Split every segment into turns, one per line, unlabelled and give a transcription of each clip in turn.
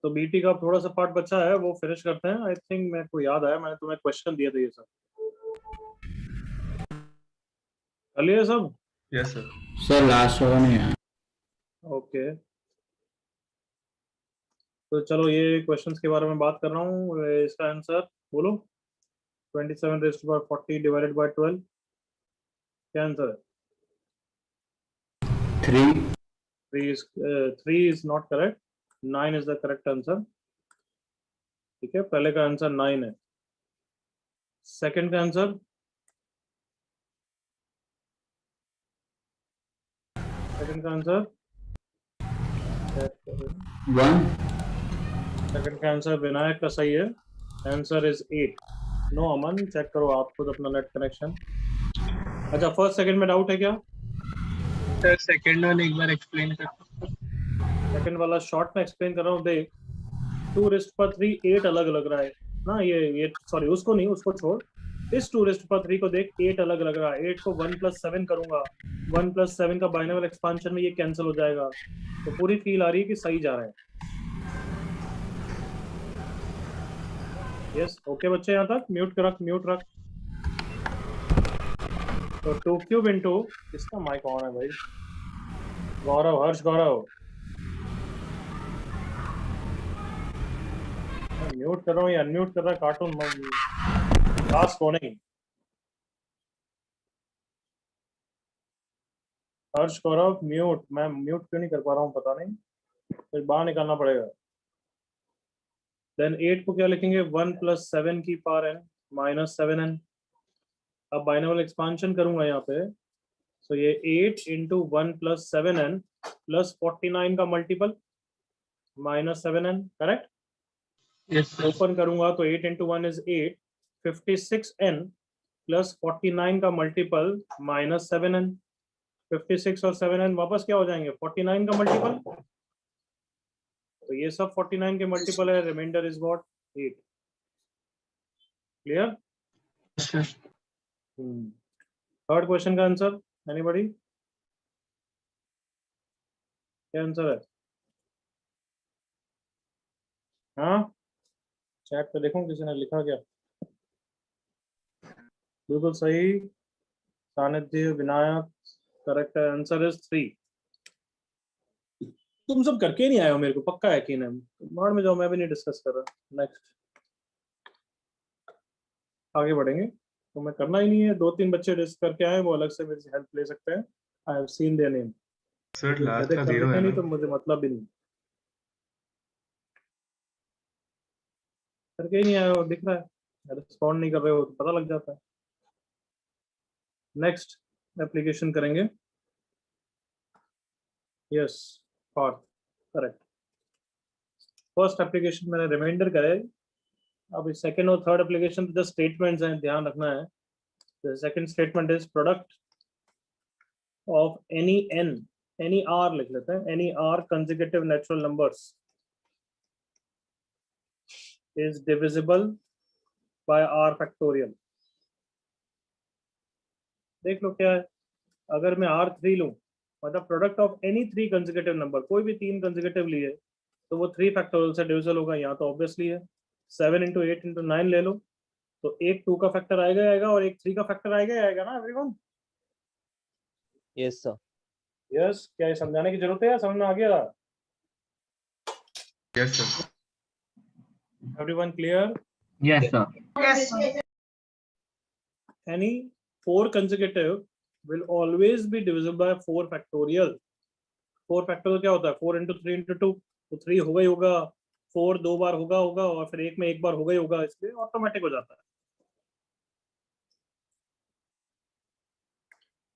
तो बीटी का थोड़ा सा पार्ट बचा है, वो फिनिश करते हैं। आई थिंक मेरे को याद आया, मैंने तुम्हें क्वेश्चन दिए थे ये सब कर लिए सब।
Yes sir.
सर लास्ट होगा नहीं है।
ओके, तो चलो ये क्वेश्चंस के बारे में बात कर रहा हूँ। इसका आंसर बोलो। 27 raise to power 40 divided by 12, क्या आंसर है?
3।
3 is not correct, 9 is the correct answer. ठीक है, पहले का आंसर 9 है। सेकंड का आंसर, सेकंड का आंसर
1।
सेकंड का आंसर विनायक का सही है। Answer is 8। No Aman, check करो आप खुद अपना नेट कनेक्शन। अच्छा, फर्स्ट सेकंड में डाउट है क्या?
सर सेकंड वन एक बार एक्सप्लेन कर।
सेकंड वाला शॉर्ट में एक्सप्लेन कर रहा हूँ, देख। 2 रेज़ टू पावर 3 8 अलग लग रहा है ना, ये सॉरी, उसको नहीं, उसको छोड़। इस 2 रेज़ टू पावर 3 को देख, 8 अलग लग रहा है। 8 को 1 + 7 करूंगा, 1 + 7 का बाइनोमियल एक्सपांशन में ये कैंसिल हो जाएगा, तो पूरी फील आ रही है कि सही जा रहा है। यस, ओके बच्चे, यहाँ तक म्यूट रख, म्यूट रख। तो 2 क्यूब इंटू, इसका माइक ऑन है भाई, गौरव, हर्ष गौरव, म्यूट कर रहा हूँ या अनम्यूट कर रहा है कार्टून क्लास को नहीं। हर्ष गौरव म्यूट, मैं म्यूट क्यों नहीं कर पा रहा हूँ पता नहीं, फिर बाहर निकालना पड़ेगा। देन 8 को क्या लिखेंगे, 1 + 7 की पावर n माइनस 7n। अब बाइनोमियल एक्सपांशन करूंगा यहाँ पे, तो ये 8 × 1 + 7n + 49 का multiple minus 7n, correct.
Yes sir.
Open करूंगा तो 8 × 1 इज 8, 56n + 49 का मल्टीपल माइनस 7n। 56 और 7n वापस क्या हो जाएंगे, 49 का मल्टीपल। तो ये सब 49 के मल्टीपल है, remainder is what, 8। Clear?
Sir
third question का आंसर, एनीबॉडी? क्या आंसर है? हाँ, चैट पे देखो किसी ने लिखा क्या। बिल्कुल सही, सानिध्य, विनायक, करेक्ट आंसर इज 3। तुम सब करके नहीं आए हो, मेरे को पक्का यकीन है। बाहर में जाओ, मैं भी नहीं डिस्कस कर रहा। नेक्स्ट, आगे बढ़ेंगे। तो मैं करना ही नहीं है, 2-3 बच्चे डिस्कस करके आए, वो अलग से मेरे से हेल्प ले सकते हैं। I have seen their name.
Sir last का
कर
0
रहे
है
नहीं
ना?
तो मुझे मतलब भी नहीं, करके ही नहीं आए हो, दिख रहा है। रिस्पॉन्ड नहीं कर रहे हो तो पता लग जाता है। नेक्स्ट एप्लीकेशन करेंगे। Yes, fourth, correct. First application मैंने रिमाइंडर करे। अब सेकंड और थर्ड एप्लीकेशन जो स्टेटमेंट्स हैं, ध्यान रखना है। The second statement is product of any n, any r लिख लेते हैं, any r consecutive natural numbers is divisible by r factorial। देख लो क्या है, अगर मैं r3 लूं, मतलब product of any 3 consecutive number, कोई भी 3 कंसेक्यूटिव लिए, तो वो 3 फैक्टोरियल से डिविजिबल होगा। यहाँ तो ऑब्वियसली है। 7 × 8 × 9 ले लो, तो एक 2 का फैक्टर आएगा आएगा और एक 3 का फैक्टर आएगा आएगा ना एवरीवन।
Yes sir.
यस, क्या ये समझाने की जरूरत है या समझ में आ गया?
Yes sir.
Everyone clear?
Yes sir.
Any 4 consecutive will always be divisible by 4 factorial। 4 factorial क्या होता है, 4 × 3 × 2, तो 3 होगा ही होगा, 4 2 बार होगा और फिर एक में एक बार होगा ही होगा, इसलिए ऑटोमेटिक हो जाता है।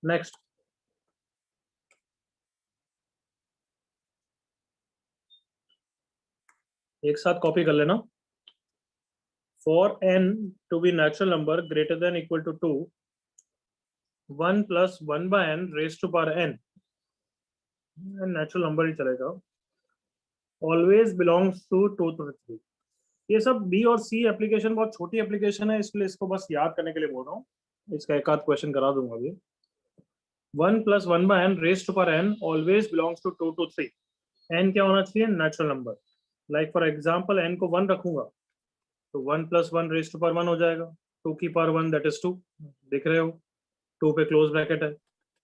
नेक्स्ट, एक साथ कॉपी कर लेना। For n to be natural number greater than equal to 2, 1 + 1/n raised to power n, natural number ही चलेगा, ऑलवेज बिलोंग्स टू 2 to 3। ये सब बी और सी एप्लीकेशन बहुत छोटी एप्लीकेशन है, इसलिए इसको बस याद करने के लिए बोल रहा हूँ। इसका एक आध क्वेश्चन करा दूंगा अभी। 1 + 1/n raised to power n always belongs to 2 to 3। n क्या होना चाहिए, natural number. Like for example n को 1 रखूंगा तो 1 + 1 रेज़ टू पावर 1 हो जाएगा, 2 की पावर 1 दैट इज 2, दिख रहे हो 2 पे क्लोज ब्रैकेट है।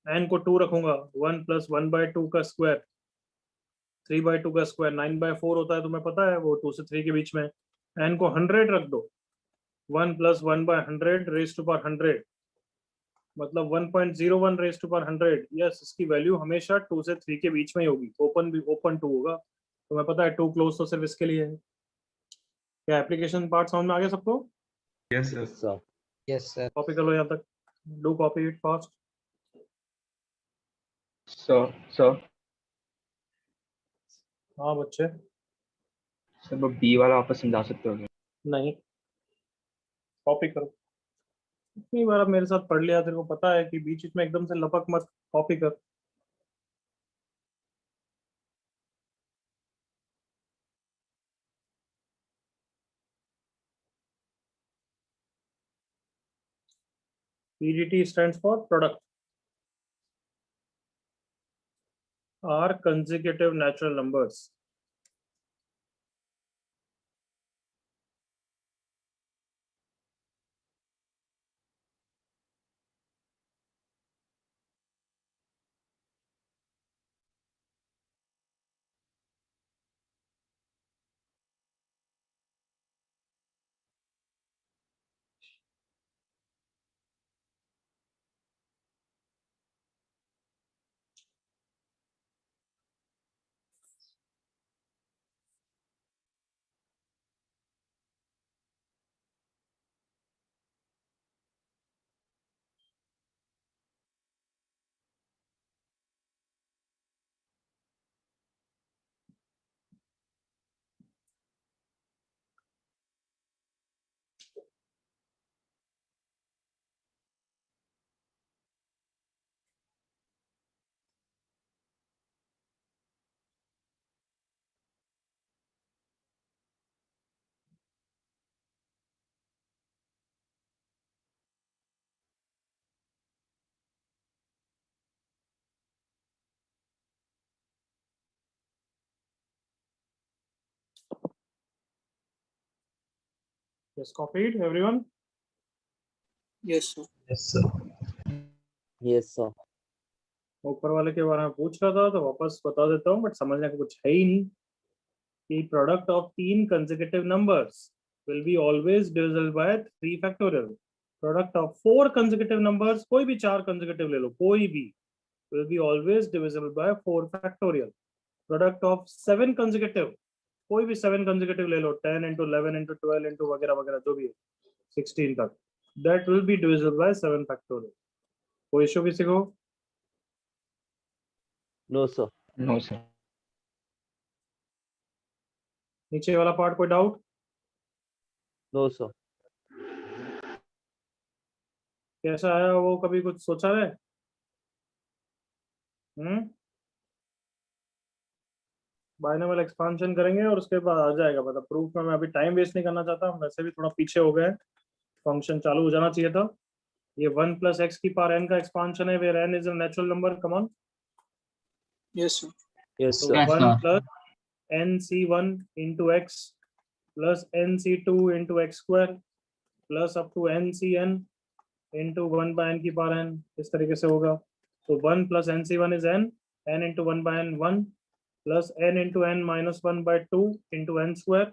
n को 2 रखूंगा 1 + 1/2 का स्क्वायर 3/2 का स्क्वायर 9/4 होता है, तुम्हें पता है वो 2 से 3 के बीच में। n को 100 रख दो 1 + 1/100 रेज़ टू पावर 100 मतलब 1.01 रेज़ टू पावर 100। यस, इसकी वैल्यू हमेशा 2 से 3 के बीच में ही होगी, ओपन 2 होगा, तुम्हें पता है 2 क्लोज तो सिर्फ इसके लिए है। क्या एप्लीकेशन पार्ट समझ में आ गया सबको?
Yes, sir.
Yes, sir.
Copy कर लो यहाँ तक, do copy it fast.
Sir
हाँ बच्चे,
वो बी वाला वापस समझा सकते हो क्या?
नहीं कॉपी करो। इतनी बार अब मेरे साथ पढ़ लिया, तेरे को पता है कि बीच में एकदम से लपक मत, कॉपी कर। PDT stands for product are consecutive natural numbers. Yes, copied everyone.
Yes, sir.
Yes sir.
Yes, sir.
ऊपर वाले के बारे में पूछ रहा था तो वापस बता देता हूँ, बट समझने का कुछ है ही नहीं कि product of 3 consecutive numbers will be always divisible by 3 factorial. Product of 4 consecutive numbers, कोई भी 4 consecutive ले लो, कोई भी, will be always divisible by 4 factorial. Product of 7 consecutive, कोई भी 7 consecutive ले लो, 10 into 11 into 12 into वगैरह वगैरह जो भी है 16 तक, that will be divisible by 7 factorial. कोई इशू किसी को?
No, sir.
No sir.
नीचे वाला पार्ट कोई डाउट?
No, sir.
कैसा आया वो, कभी कुछ सोचा है? बाइनोमियल एक्सपांशन करेंगे और उसके बाद आ जाएगा, मतलब प्रूफ में मैं अभी टाइम वेस्ट नहीं करना चाहता, वैसे भी थोड़ा पीछे हो गए, फंक्शन चालू हो जाना चाहिए था। ये 1 + x की पावर n का एक्सपांशन है, where n is a natural number. Come on.
Yes, sir.
Yes,
तो
sir.
Yes,
1
sir.
+ nc1 into x plus nc2 into x square plus up to ncn into 1 by n की power n, इस तरीके से होगा। तो 1 + nc1 is n into 1 by n 1 plus n into n minus 1 by 2 into n square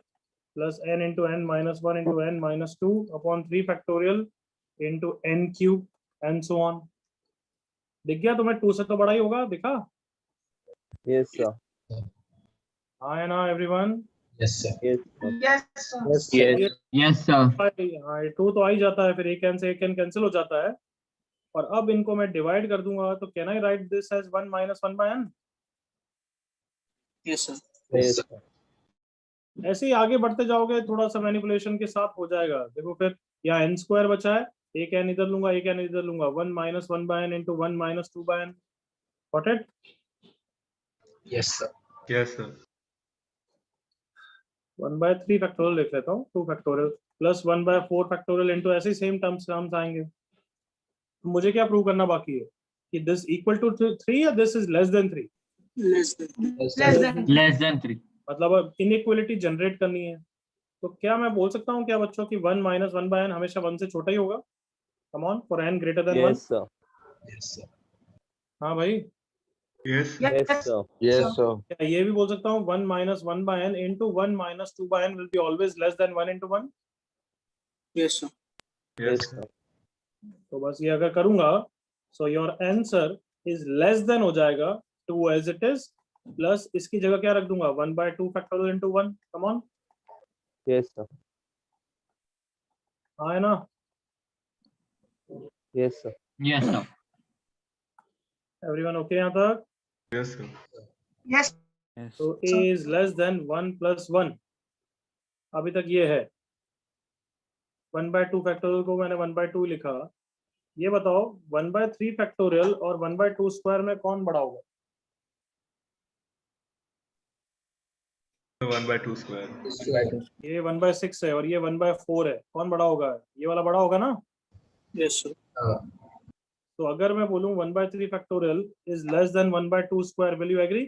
plus n into n minus 1 into n minus 2 upon 3 factorial into n cube and so on. दिख गया तुम्हें? 2 से तो बड़ा ही होगा, दिखा?
Yes, sir.
हाँ है ना everyone?
Yes, sir.
Yes, sir.
हाँ 2 तो आ ही जाता है, फिर एक n से एक n कैंसिल हो जाता है। और अब इनको मैं डिवाइड कर दूंगा, तो can I write this as 1 - 1 by n?
Yes, sir.
Yes, sir.
ऐसे ही आगे बढ़ते जाओगे, थोड़ा सा मैनिपुलेशन के साथ हो जाएगा। देखो फिर यहाँ n स्क्वायर बचा है, एक n इधर लूंगा, एक n इधर लूंगा, 1 - 1 by n into 1 - 2 by n. Got it?
Yes sir.
Yes, sir.
1/3 factorial लिख लेता हूँ, 2 फैक्टोरियल प्लस 1/4 फैक्टोरियल इनटू ऐसे ही सेम टर्म्स आएंगे। तो मुझे क्या प्रूव करना बाकी है कि दिस इक्वल टू 3 या this is less then 3?
Less than.
Less than 3.
मतलब इनइक्वलिटी जनरेट करनी है, तो क्या मैं बोल सकता हूँ क्या बच्चों की 1 माइनस 1/n हमेशा 1 से छोटा ही होगा? Come on, for n greater than 1।
Yes, sir.
Yes, sir.
हाँ भाई,
Yes, sir.
Yes, sir. Yes, sir.
क्या ये भी बोल सकता हूँ 1 minus 1/n into 1 minus 2/n will be always less than 1 into 1?
Yes,
Yes,
sir.
sir.
तो बस ये अगर करूंगा, so your answer is less then हो जाएगा 2 एज इट इज, प्लस इसकी जगह क्या रख दूंगा 1/2 factorial into 1। Come on,
Yes, sir.
हाँ है ना?
Yes, sir.
Yes, sir.
Everyone okay यहाँ तक?
Yes, sir.
Yes.
तो a is less then 1 plus 1, अभी तक ये है 1/2 फैक्टोरियल को मैंने 1/2 लिखा। ये बताओ 1/3 फैक्टोरियल और 1/2 स्क्वायर में कौन बड़ा होगा?
1/2 square.
ये 1/6 है और ये 1/4 है, कौन बड़ा होगा? ये वाला बड़ा होगा ना?
Yes, sir.
तो अगर मैं बोलूं 1/3 factorial is less than 1/2 square, will you agree?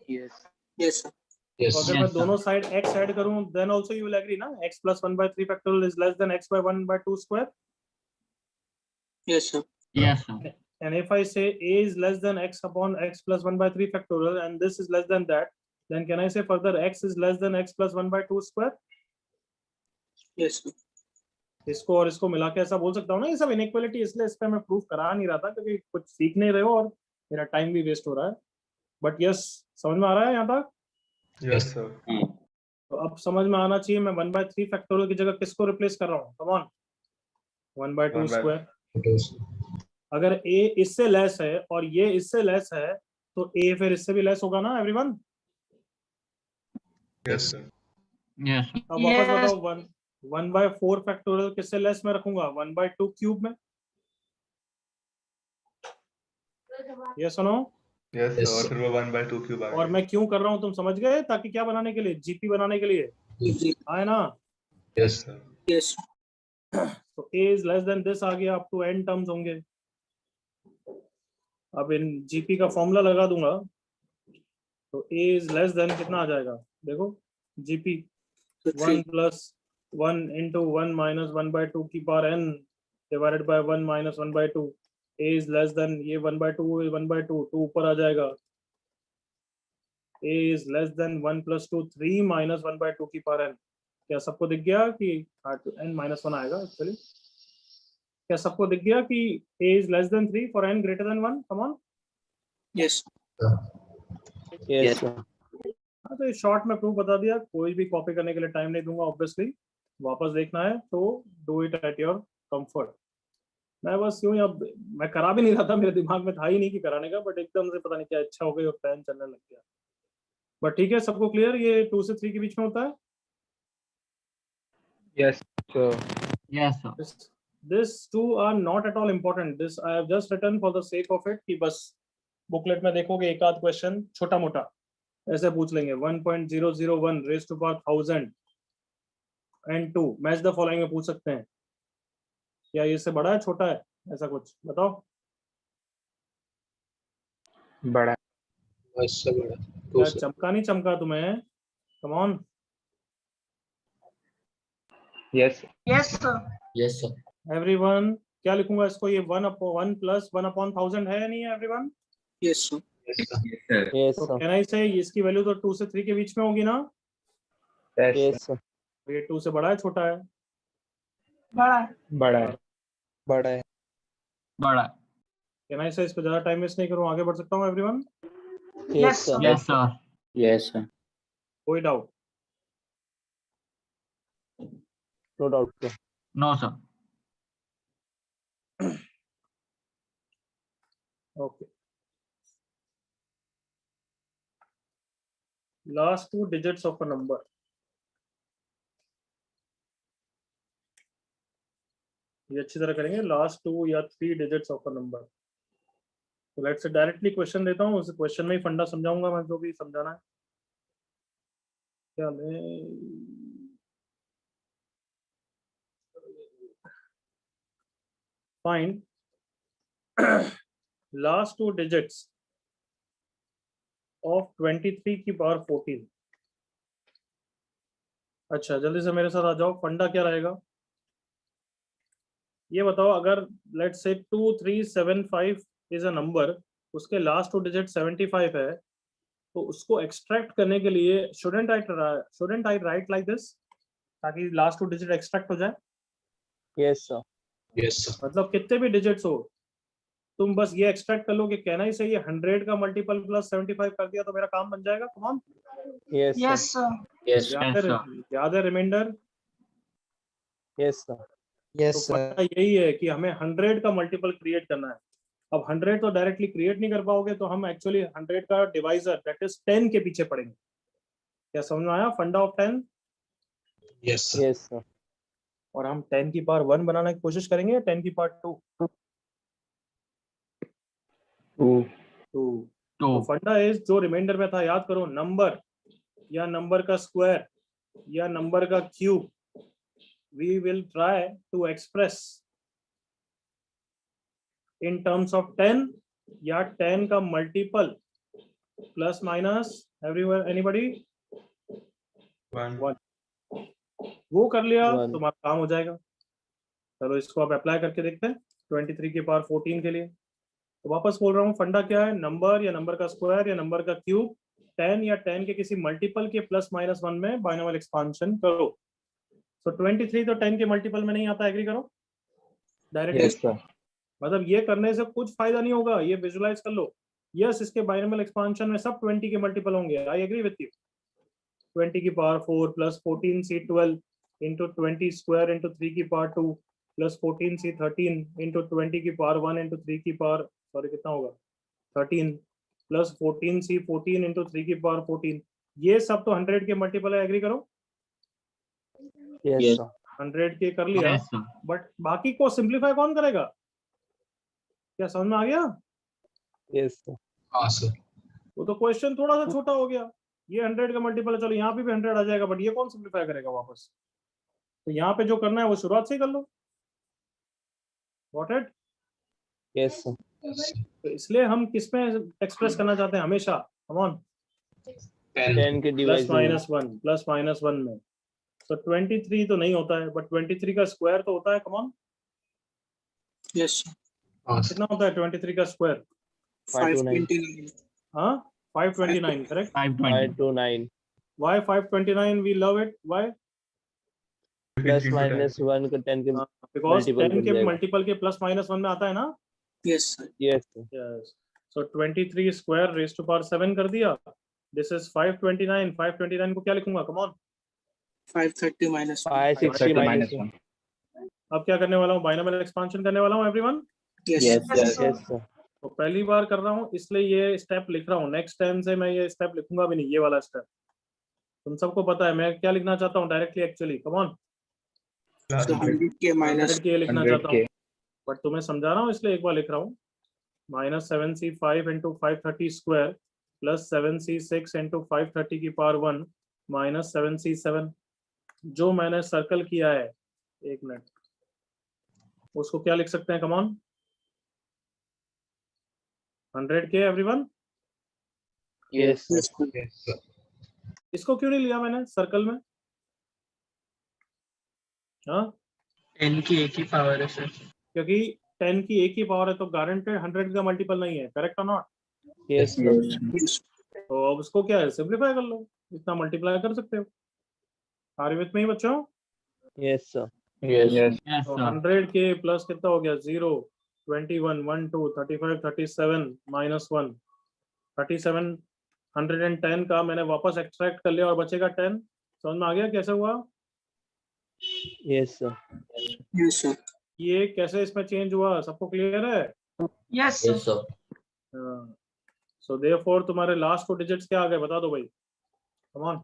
Yes, sir.
तो अगर
Yes,
मैं
sir.
दोनों साइड x ऐड करूं then also you will agree ना, x plus 1/3 factorial is less than x by 1/2 square.
Yes, sir.
Yes, sir.
And if I say a is less than x upon x plus 1/3 factorial and this is less than that, then can I say further x is less than x plus 1/2 square?
Yes, sir.
इसको और इसको मिला के ऐसा बोल सकता हूँ ना। ये सब इनइक्वालिटी इसलिए इस पे मैं प्रूफ करा नहीं रहा था क्योंकि कुछ सीख नहीं रहे हो और मेरा टाइम भी वेस्ट हो रहा है। बट यस, समझ में आ रहा है यहाँ तक?
Yes, sir.
तो अब समझ में आना चाहिए मैं 1/3 फैक्टोरियल की जगह किसको रिप्लेस कर रहा हूँ? Come on, 1/2 square. अगर a इससे लेस है और ये इससे लेस है तो a फिर इससे भी लेस होगा ना everyone?
Yes, sir.
Yes, sir.
अब वापस बताओ 1/4 फैक्टोरियल किससे लेस में रखूंगा? 1/2 क्यूब में। ये सुनो,
Yes, sir. और फिर वो 1/2 क्यूब आ
और
गया.
मैं क्यों कर रहा हूँ तुम समझ गए? ताकि क्या बनाने के लिए? जीपी बनाने के लिए, आए ना?
Yes, sir.
Yes.
तो a is less than this आ गया, अप टू n टर्म्स होंगे। अब इन जीपी का फॉर्मूला लगा दूंगा तो a इज लेस देन कितना आ जाएगा? देखो जीपी 1 प्लस 1 इंटू 1 माइनस 1/2 की power n divided by 1 minus 1/2। a is less then ये 1/2 1/2 2 ऊपर आ जाएगा। a is less then 1 plus 2 3 minus 1/2 की पावर n। क्या सबको दिख गया कि n-1 आएगा एक्चुअली? क्या सबको दिख गया कि a is less then 3 for n greater than 1? Come on,
Yes.
Yes, sir.
हाँ तो शॉर्ट में प्रूफ बता दिया। कोई भी कॉपी करने के लिए टाइम नहीं दूंगा ऑब्वियसली, वापस देखना है तो do it at your comfort. मैं बस यूं, अब मैं करा भी नहीं रहा था, मेरे दिमाग में था ही नहीं कि कराने का, बट एकदम से पता नहीं क्या इच्छा हो गई और पेन चलने लग गया। बट ठीक है, सबको क्लियर? ये 2 से 3 के बीच में होता है।
Yes, sir.
Yes, sir.
This two are not at all important. This I have just written for the sake of it कि बस बुकलेट में देखोगे एक आध क्वेश्चन छोटा मोटा ऐसे पूछ लेंगे। 1.001 raised to power 1000 and 2 match the following में पूछ सकते हैं। क्या ये से बड़ा है छोटा है? ऐसा कुछ बताओ।
बड़ा.
क्या चमका नहीं चमका तुम्हें? कम on.
Yes.
Yes, sir.
Yes, sir.
Everyone क्या लिखूंगा इसको? ये 1 प्लस 1/1000 है या नहीं है everyone?
Yes, sir.
Yes, sir.
Yes,
तो
sir.
कैन आई से इसकी वैल्यू तो 2 से 3 के बीच में होगी ना?
Yes.
Yes, sir.
तो ये 2 से बड़ा है छोटा है?
बड़ा.
बड़ा है.
बड़ा है.
बड़ा.
कैन आई से इस पे ज्यादा टाइम वेस्ट नहीं करूं, आगे बढ़ सकता हूं everyone?
Yes, sir.
Yes, sir.
Yes, sir.
कोई doubt?
No doubt, sir.
No, sir.
Okay. Last 2 digits of a number. ये अच्छी तरह करेंगे। लास्ट 2 या 3 डिजिट्स ऑफ अ नंबर। तो लेट्स से डायरेक्टली क्वेश्चन देता हूँ, उस क्वेश्चन में ही फंडा समझाऊंगा मैं, जो भी समझाना है। क्या फाइंड लास्ट 2 digits ऑफ 23 की पावर 14। अच्छा जल्दी से मेरे साथ आ जाओ, फंडा क्या रहेगा ये बताओ। अगर let's say 2375 is a number, उसके लास्ट 2 डिजिट 75 है, तो उसको एक्सट्रैक्ट करने के लिए shouldn't I right like this, ताकि लास्ट 2 डिजिट एक्सट्रैक्ट हो जाए।
Yes, sir.
Yes, sir.
मतलब कितने भी डिजिट्स हो, तुम बस ये एक्सट्रैक्ट कर लो कि कहना ही सही है 100 का मल्टीपल प्लस 75 कर दिया तो मेरा काम बन जाएगा। कम on,
Yes, sir.
Yes, sir.
Yes, sir.
याद है रिमाइंडर।
Yes, sir.
तो पता यही है कि हमें 100 का मल्टीपल क्रिएट करना है। अब 100 तो डायरेक्टली क्रिएट नहीं कर पाओगे, तो हम एक्चुअली 100 का डिवाइजर दैट इज 10 के पीछे पड़ेंगे। क्या समझ में आया फंडा of 10?
Yes, sir.
Yes, sir.
और हम 10 की पावर 1 बनाने की कोशिश करेंगे, 10 की पावर 2।
Two.
तो
2.
फंडा इज जो रिमाइंडर में था, याद करो, नंबर या नंबर का स्क्वायर या नंबर का cube, we will try to express in terms of 10 या 10 का multiple plus minus everyone anybody
1.
वो कर लिया,
One.
तुम्हारा काम हो जाएगा। चलो इसको आप अप्लाई करके देखते हैं 23 की पावर 14 के लिए। तो वापस बोल रहा हूँ, फंडा क्या है, नंबर या नंबर का स्क्वायर या नंबर का क्यूब 10 या 10 के किसी मल्टीपल के प्लस माइनस 1 में बाइनोमियल एक्सपांशन करो। तो 23 तो 10 के मल्टीपल में नहीं आता, एग्री करो डायरेक्ट।
Yes, sir.
मतलब ये करने से कुछ फायदा नहीं होगा, ये विजुलाइज कर लो। यस, इसके बाइनोमियल एक्सपांशन में सब 20 के मल्टीपल होंगे, आई एग्री विथ यू। 20 की पावर 4 प्लस 14 सी 12 इंटू 20 स्क्वायर इंटू 3 की पावर 2 प्लस 14 सी 13 इंटू 20 की पावर 1 इंटू 3 की पावर, सॉरी कितना होगा 13 प्लस 14 सी 14 इंटू 3 की पावर 14। ये सब तो 100 के मल्टीपल है, एग्री करो।
Yes, sir.
100 के कर लिया,
Yes, sir.
बट बाकी को सिंप्लीफाई कौन करेगा? क्या समझ में आ गया?
Yes, sir.
Sir.
वो तो क्वेश्चन थोड़ा सा छोटा हो गया। ये 100 का मल्टीपल है, चलो यहाँ पे भी 100 आ जाएगा, बट ये कौन सिंप्लीफाई करेगा वापस? तो यहाँ पे जो करना है वो शुरुआत से ही कर लो। Got it?
Yes, sir.
तो इसलिए हम किस में एक्सप्रेस करना चाहते हैं हमेशा, कम ऑन,
10 के
प्लस
डिवाइजर.
माइनस वन में। तो 23 तो नहीं होता है, बट 23 का स्क्वायर तो होता है, कम ऑन।
Yes, sir. Sir.
कितना होता है 23 का स्क्वायर?
529.
हाँ 529, correct.
520.
529.
Why 529? We love it. Why?
Plus minus 1 का 10 के.
Because
Multiple
10
बन
के
जाएगा.
मल्टीपल के प्लस माइनस 1 में आता है ना।
Yes, sir.
Yes, sir.
Yes. So 23 square raised to power 7 कर दिया। This is 529. 529 को क्या लिखूंगा? Come on.
530 minus 1.
560 minus 1.
अब क्या करने वाला हूँ? बाइनोमियल एक्सपांशन करने वाला हूँ everyone.
Yes.
Yes, sir.
Yes, sir.
तो पहली बार कर रहा हूँ इसलिए ये स्टेप लिख रहा हूँ। नेक्स्ट टाइम से मैं ये स्टेप लिखूंगा भी नहीं, ये वाला स्टेप। तुम सबको पता है मैं क्या लिखना चाहता हूँ directly, actually come on,
So 100K minus
100K लिखना चाहता हूँ,
100K.
बट तुम्हें समझा रहा हूँ इसलिए एक बार लिख रहा हूँ। -7c5 into 530 square plus 7c6 into 530 की पावर 1 माइनस 7c7। जो मैंने सर्कल किया है, एक मिनट, उसको क्या लिख सकते हैं? Come on, 100K everyone.
Yes, sir.
Yes, sir.
इसको क्यों नहीं लिया मैंने सर्कल में? हाँ,
10 की एक ही पावर है सर।
क्योंकि 10 की एक ही पावर है तो गारंटेड 100 का मल्टीपल नहीं है, करेक्ट और नॉट?
Yes, sir.
Yes.
तो अब उसको क्या है, सिंप्लीफाई कर लो, इतना मल्टीप्लाई कर सकते हो। आर विथ में ही बच्चों?
Yes, sir. Yes.
Yes,
तो
sir.
100K प्लस कितना हो गया? 0, 21, 1, 2, 35, 37 माइनस 1, 37। 110 का मैंने वापस एक्सट्रैक्ट कर लिया और बचेगा 10। समझ में आ गया कैसे हुआ?
Yes, sir.
Yes, sir.
ये कैसे इसमें चेंज हुआ, सबको क्लियर है?
Yes, sir.
Yes, sir.
So therefore तुम्हारे लास्ट 2 डिजिट्स क्या आ गए बता दो भाई, कम ऑन।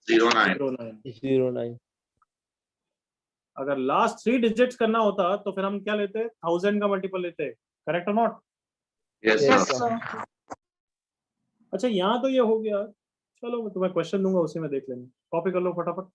09.
09।
09.
अगर लास्ट 3 डिजिट्स करना होता तो फिर हम क्या लेते? 1000 का मल्टीपल लेते, करेक्ट और not?
Yes,
Yes,
sir.
Yes, sir.
अच्छा यहाँ तो ये हो गया, चलो मैं तुम्हें क्वेश्चन दूंगा उसी में देख लेंगे। कॉपी कर लो फटाफट।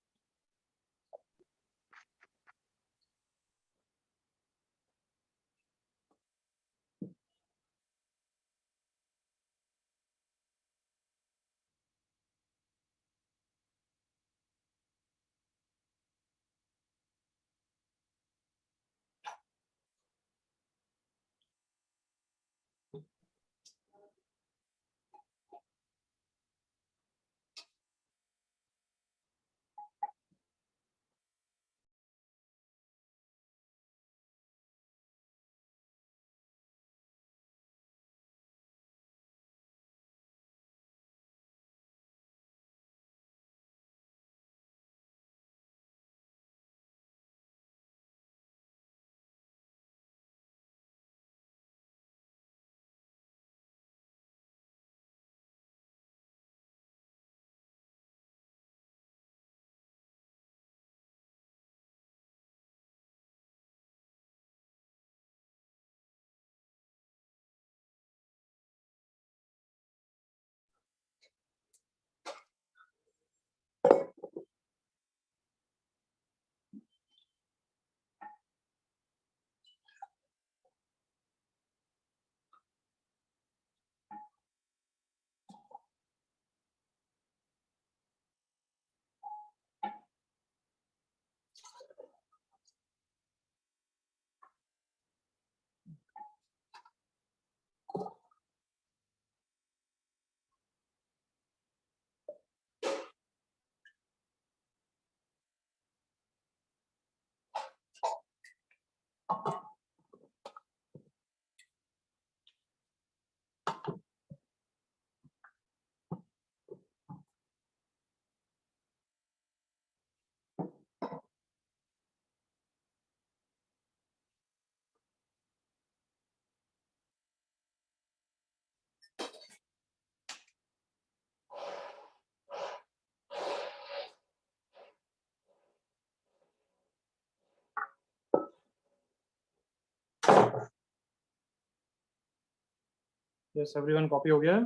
यस एवरीवन कॉपी हो गया है?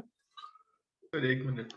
सर एक मिनट।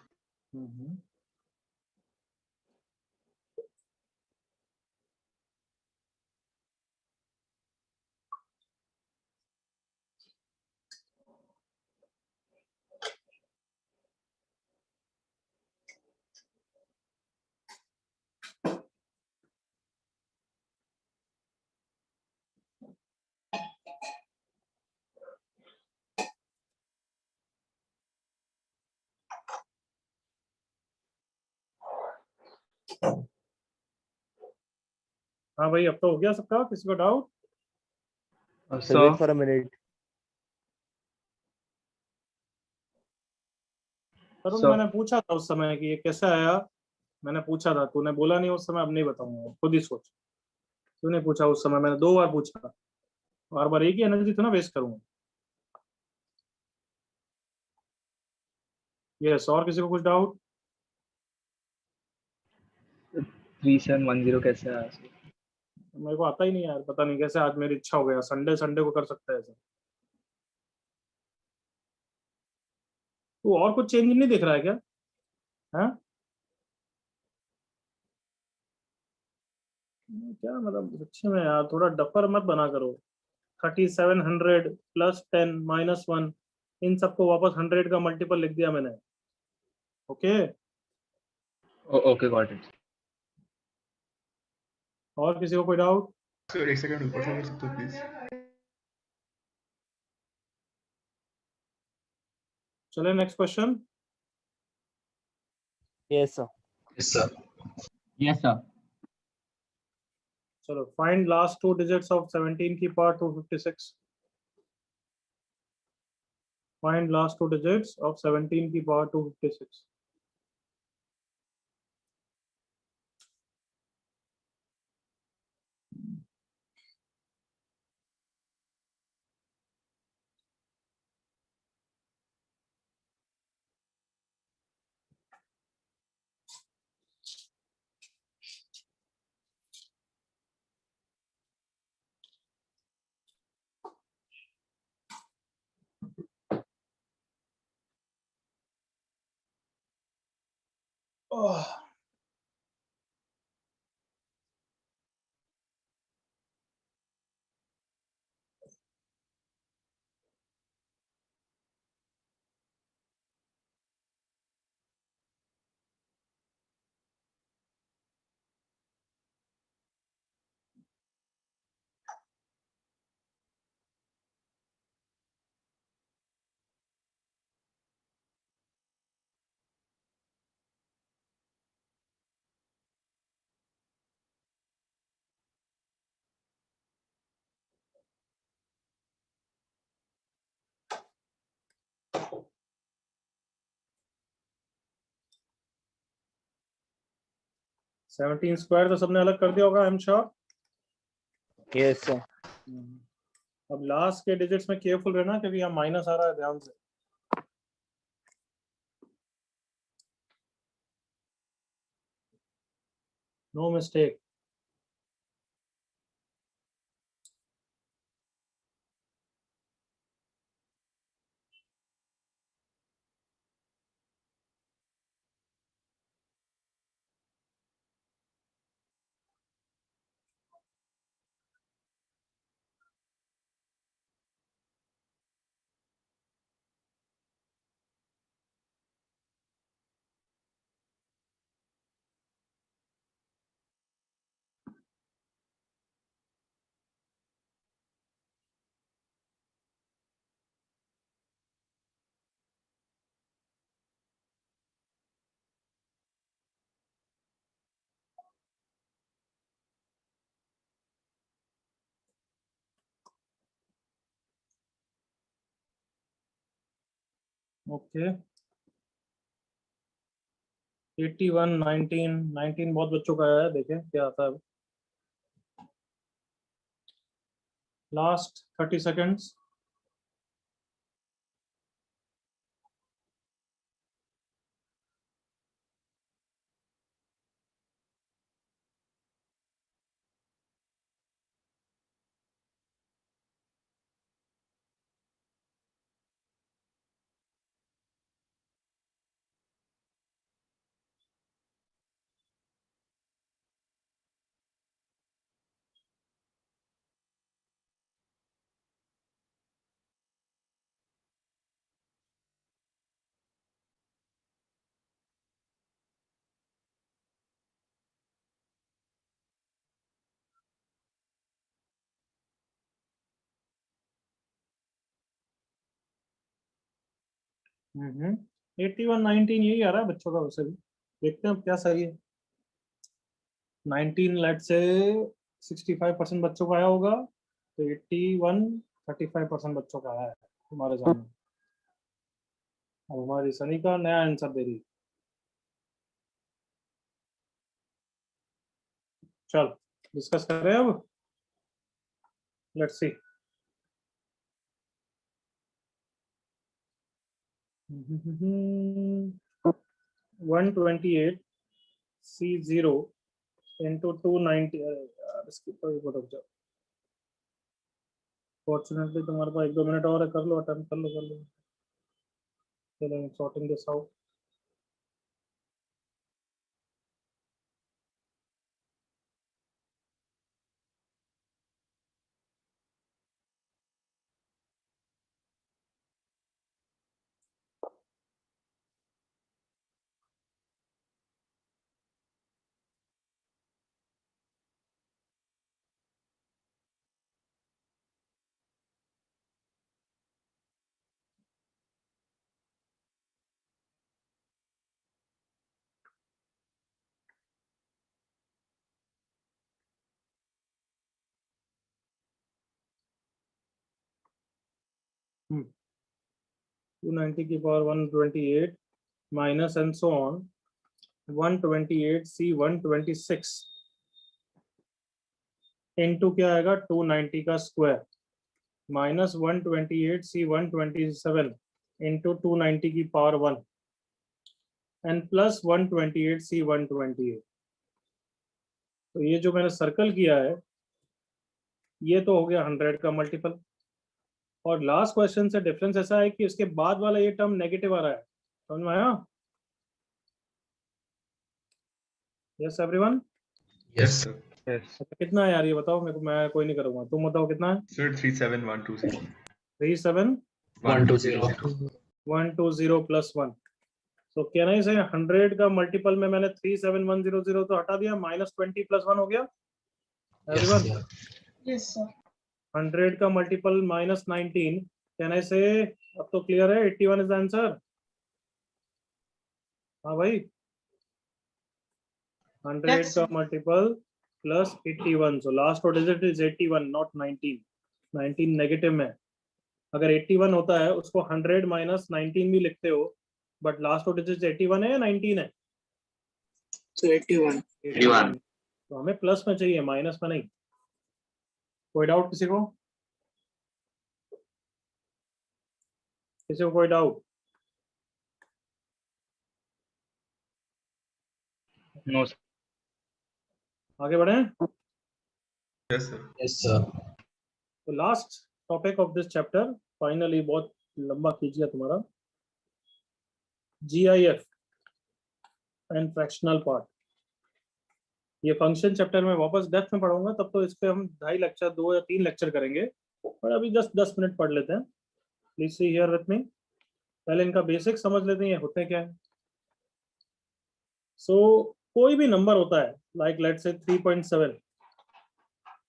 हाँ भाई अब तो हो गया सबका, किसी को doubt?
So wait for a minute.
Tarun
Sir.
मैंने पूछा था उस समय कि ये कैसे आया, मैंने पूछा था, तूने बोला नहीं उस समय, अब नहीं बताऊंगा, खुद ही सोच। तूने पूछा उस समय, मैंने 2 बार पूछा, बार बार एक ही एनर्जी तो ना वेस्ट करूंगा। यस, और किसी को कुछ डाउट?
3710 कैसे आया sir?
मेरे को आता ही नहीं यार, पता नहीं कैसे आज मेरी इच्छा हो गया, संडे संडे को कर सकता है ऐसा। तू और कुछ चेंज नहीं दिख रहा है क्या? हाँ क्या मतलब सच्ची में यार, थोड़ा डफर मत बना करो। 3700 प्लस 10 माइनस 1, इन सबको वापस 100 का मल्टीपल लिख दिया मैंने। Okay
Oh, okay, got it.
और किसी को कोई डाउट?
सर एक सेकंड ऊपर से कर सकते हो प्लीज?
चले next question.
Yes, sir.
Yes, sir.
Yes, sir.
चलो फाइंड लास्ट 2 डिजिट्स ऑफ 17 की power 256। Find last 2 digits of 17 की पावर 256। सेवनटीन स्क्वायर तो सबने अलग कर दिया होगा, I am sure.
Yes, sir.
अब लास्ट के डिजिट्स में केयरफुल रहना क्योंकि यहाँ माइनस आ रहा है, ध्यान से। No mistake. ओके 81 19 19 बहुत बच्चों का है, देखें क्या आता है। Last 30 seconds. 81 19 यही आ रहा है बच्चों का, वैसे भी देखते हैं अब क्या सही है। 19 लेट से 65% बच्चों का आया होगा, तो 81 35% बच्चों का आया है तुम्हारे सामने। अब हमारी सनी का नया आंसर दे रही है। चल डिस्कस कर रहे हैं अब, let's see. One 28 C0 into 290। यार इसकी तो एक रुक जाओ, फॉर्चुनेटली तुम्हारे पास 1-2 मिनट और है, कर लो, अटेम्प्ट कर लो। चलो सॉर्टिंग दिस आउट। Hmm. 290 की power 128 minus and so on 128 C 126 into क्या आएगा 290 का स्क्वायर माइनस 128 C 127 इनटू 290 की पावर 1 एंड प्लस 128 C 128। तो ये जो मैंने सर्कल किया है ये तो हो गया 100 का मल्टीपल, और लास्ट क्वेश्चन से डिफरेंस ऐसा है कि इसके बाद वाला ये टर्म नेगेटिव आ रहा है। समझ में आया? Yes everyone?
Yes, sir.
Yes
कितना है यार ये बताओ मेरे को, मैं कोई नहीं करूंगा, तुम बताओ कितना है?
Sir, 37120.
37120 प्लस 1। तो क्या नहीं से 100 का मल्टीपल में मैंने 37100 तो हटा दिया, माइनस 20 प्लस 1 हो गया एवरीवन।
Yes, sir.
100 का मल्टीपल माइनस 19, कहने से अब तो क्लियर है, 81 इज आंसर। हाँ भाई, 100
Yes.
का multiple plus 81, so last digit is 81 not 19। 19 negative में, अगर 81 होता है उसको 100 माइनस 19 भी लिखते हो, बट लास्ट डिजिट 81 है या 19 है?
So 81.
81।
तो हमें प्लस में चाहिए, माइनस में नहीं। कोई डाउट किसी को? किसी को कोई डाउट?
नो सर
आगे बढ़े।
Yes, sir.
Yes, sir.
तो last topic of this chapter, finally बहुत लंबा कीजिए तुम्हारा, GIF एंड फ्रैक्शनल पार्ट। ये फंक्शन चैप्टर में वापस डेप्थ में पढ़ाऊंगा, तब तो इस पे हम 2.5 लेक्चर 2 या 3 लेक्चर करेंगे, और अभी जस्ट 10 मिनट पढ़ लेते हैं। Please see here with me. पहले इनका बेसिक समझ लेते हैं ये होते क्या है। सो कोई भी नंबर होता है लाइक लेट्स से 3.7,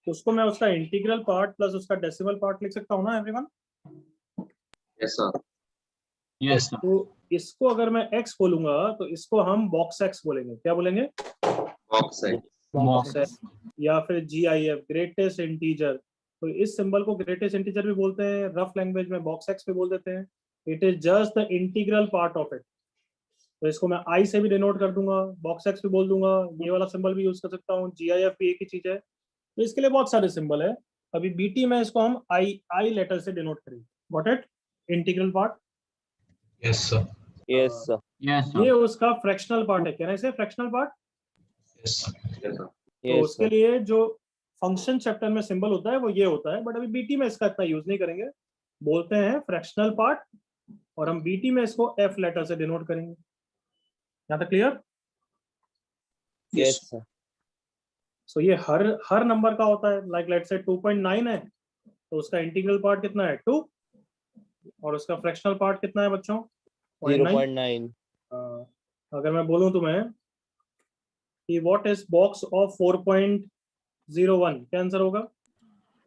तो उसको मैं उसका इंटीग्रल पार्ट प्लस उसका डेसिमल पार्ट लिख सकता हूँ ना everyone?
Yes, sir. Yes, sir.
तो इसको अगर मैं x बोलूंगा तो इसको हम बॉक्स x बोलेंगे। क्या बोलेंगे?
Box set.
बॉक्स x, या फिर GIF ग्रेटेस्ट इंटीजर। तो इस सिंबल को ग्रेटेस्ट इंटीजर भी बोलते हैं, रफ लैंग्वेज में बॉक्स x भी बोल देते हैं। It is just the integral part of it. तो इसको मैं i से भी डिनोट कर दूंगा, बॉक्स x भी बोल दूंगा, ये वाला सिंबल भी यूज कर सकता हूँ, GIF भी एक ही चीज है। तो इसके लिए बहुत सारे सिंबल है। अभी BT में इसको हम I लेटर से डिनोट करेंगे। Got it? Integral part.
Yes, sir.
Yes, sir.
Yes,
ये
sir.
उसका फ्रैक्शनल पार्ट है। क्या ना, इसे fractional part.
Yes, sir. Yes, sir.
तो
Yes,
उसके
sir.
लिए जो फंक्शन चैप्टर में सिंबल होता है वो ये होता है, बट अभी BT में इसका इतना यूज नहीं करेंगे, बोलते हैं फ्रैक्शनल पार्ट, और हम BT में इसको F लेटर से डिनोट करेंगे। यहाँ तक क्लियर?
Yes, sir.
सो ये हर नंबर का होता है। लाइक लेट्स से 2.9 है तो उसका इंटीग्रल पार्ट कितना है? 2, और उसका फ्रैक्शनल पार्ट कितना है बच्चों?
0.9.
अगर मैं बोलूं तुम्हें कि व्हाट इज बॉक्स ऑफ 4.01, क्या आंसर होगा?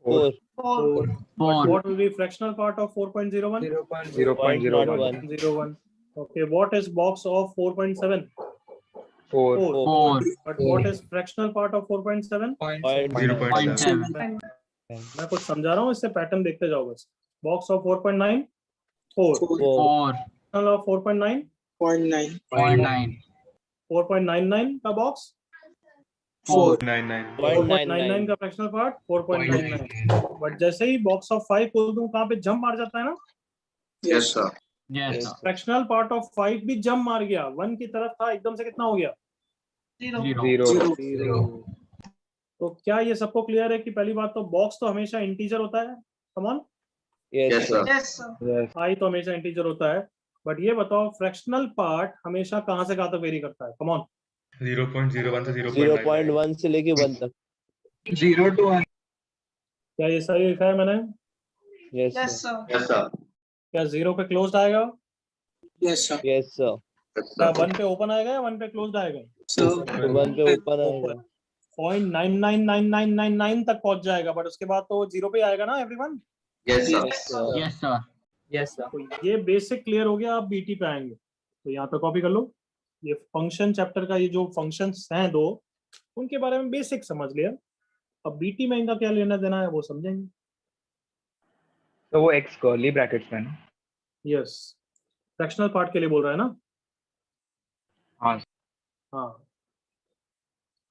4.
4.
What will be fractional part of 4.01?
0.01
0.1। Okay, what is box of 4.7?
4.
4.
But what is fractional part of 4.7?
Point
0.7.
मैं कुछ समझा रहा हूँ, इससे पैटर्न देखते जाओ बस. Box of 4.9, 4.
4.
Fractional of 4.9,
0.9.
4.99 का box,
4.
99.
4.99 का fractional part 4.99. But जैसे ही box of 5 खोल दूं, कहाँ पे jump मार जाता है ना?
Yes, sir.
Yes.
Fractional part of 5 भी जंप मार गया, 1 की तरफ था, एकदम से कितना हो गया?
0.
0.
तो क्या ये सबको क्लियर है कि पहली बात तो बॉक्स तो हमेशा इंटीजर होता है? कम on.
Yes,
Yes,
sir.
sir.
Yes, sir.
Yes.
आई तो हमेशा इंटीजर होता है, बट ये बताओ फ्रैक्शनल पार्ट हमेशा कहां से कहां तक वेरी करता है? Come on.
0.01 से 0.99.
0.1 से लेके 1 तक.
0 to 1.
क्या ये सही लिखा है मैंने?
Yes,
Yes,
sir.
sir.
Yes, sir.
क्या 0 पे क्लोज्ड आएगा?
Yes, sir.
Yes, sir.
Yes,
क्या
sir.
1 पे ओपन आएगा या 1 पे क्लोज्ड आएगा?
So,
तो 1 पे ऊपर आएगा.
0.999999 तक पहुंच जाएगा, बट उसके बाद तो 0 पे आएगा ना everyone.
Yes, sir.
Yes, sir.
Yes, sir.
Yes, sir.
तो ये बेसिक क्लियर हो गया. आप बीटी पे आएंगे तो यहाँ पे कॉपी कर लो. ये फंक्शन चैप्टर का ये जो फंक्शंस हैं दो, उनके बारे में बेसिक समझ लिया. अब बीटी में इनका क्या लेना देना है वो समझेंगे.
तो वो x कर्ली ब्रैकेट्स में है ना?
यस, फ्रैक्शनल पार्ट के लिए बोल रहा है ना.
हाँ.
हाँ,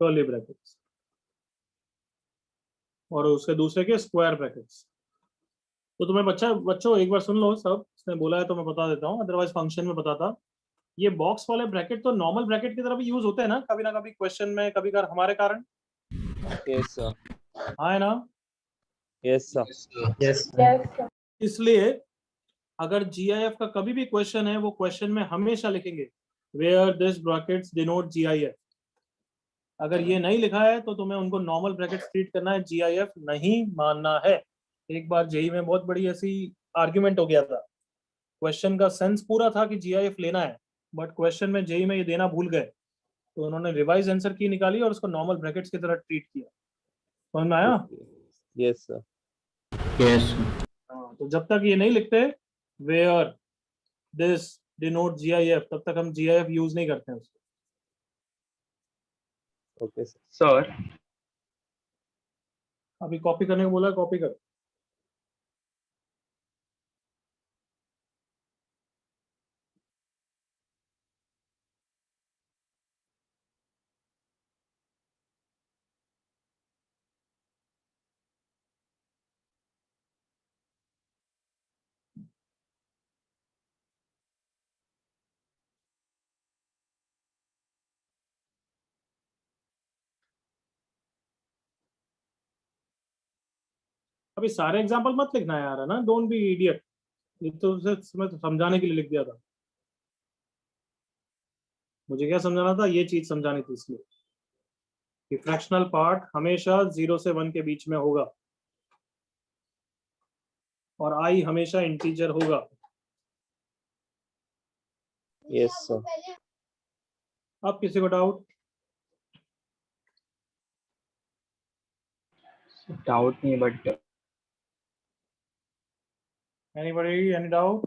कर्ली ब्रैकेट्स और उसके दूसरे के स्क्वायर ब्रैकेट्स. तो तुम्हें बच्चों एक बार सुन लो सब. इसने बोला है तो मैं बता देता हूँ, अदरवाइज फंक्शन में बताता. ये बॉक्स वाले ब्रैकेट तो नॉर्मल ब्रैकेट की तरह भी यूज होते हैं ना कभी क्वेश्चन में, कभी हमारे कारण.
Yes, sir.
हाँ है ना.
Yes, sir.
Yes, sir.
Yes.
इसलिए अगर GIF का कभी भी क्वेश्चन है, वो क्वेश्चन में हमेशा लिखेंगे where this brackets denote GIF. अगर ये नहीं लिखा है तो तुम्हें उनको नॉर्मल ब्रैकेट्स ट्रीट करना है, GIF नहीं मानना है. एक बार जेई में बहुत बड़ी ऐसी आर्ग्यूमेंट हो गया था. क्वेश्चन का सेंस पूरा था कि GIF लेना है, बट क्वेश्चन में जेई में ये देना भूल गए, तो उन्होंने रिवाइज आंसर की निकाली और उसको नॉर्मल ब्रैकेट्स की तरह ट्रीट किया. समझ में आया?
Yes, sir.
Yes.
हाँ, तो जब तक ये नहीं लिखते वेयर दिस डिनोट GIF, तब तक हम GIF यूज नहीं करते हैं उसको.
Okay, sir.
सर
अभी कॉपी करने को बोला है, कॉपी कर. अभी सारे एग्जांपल मत लिखना यार, है ना. Don't be idiot. ये तो मैं तो समझाने के लिए लिख दिया था. मुझे क्या समझाना था? ये चीज समझानी थी, इसलिए कि फ्रैक्शनल पार्ट हमेशा 0 से 1 के बीच में होगा और आई हमेशा इंटीजर होगा.
Yes, sir.
अब किसी को डाउट?
डाउट नहीं बट
एनीबॉडी, एनी डाउट?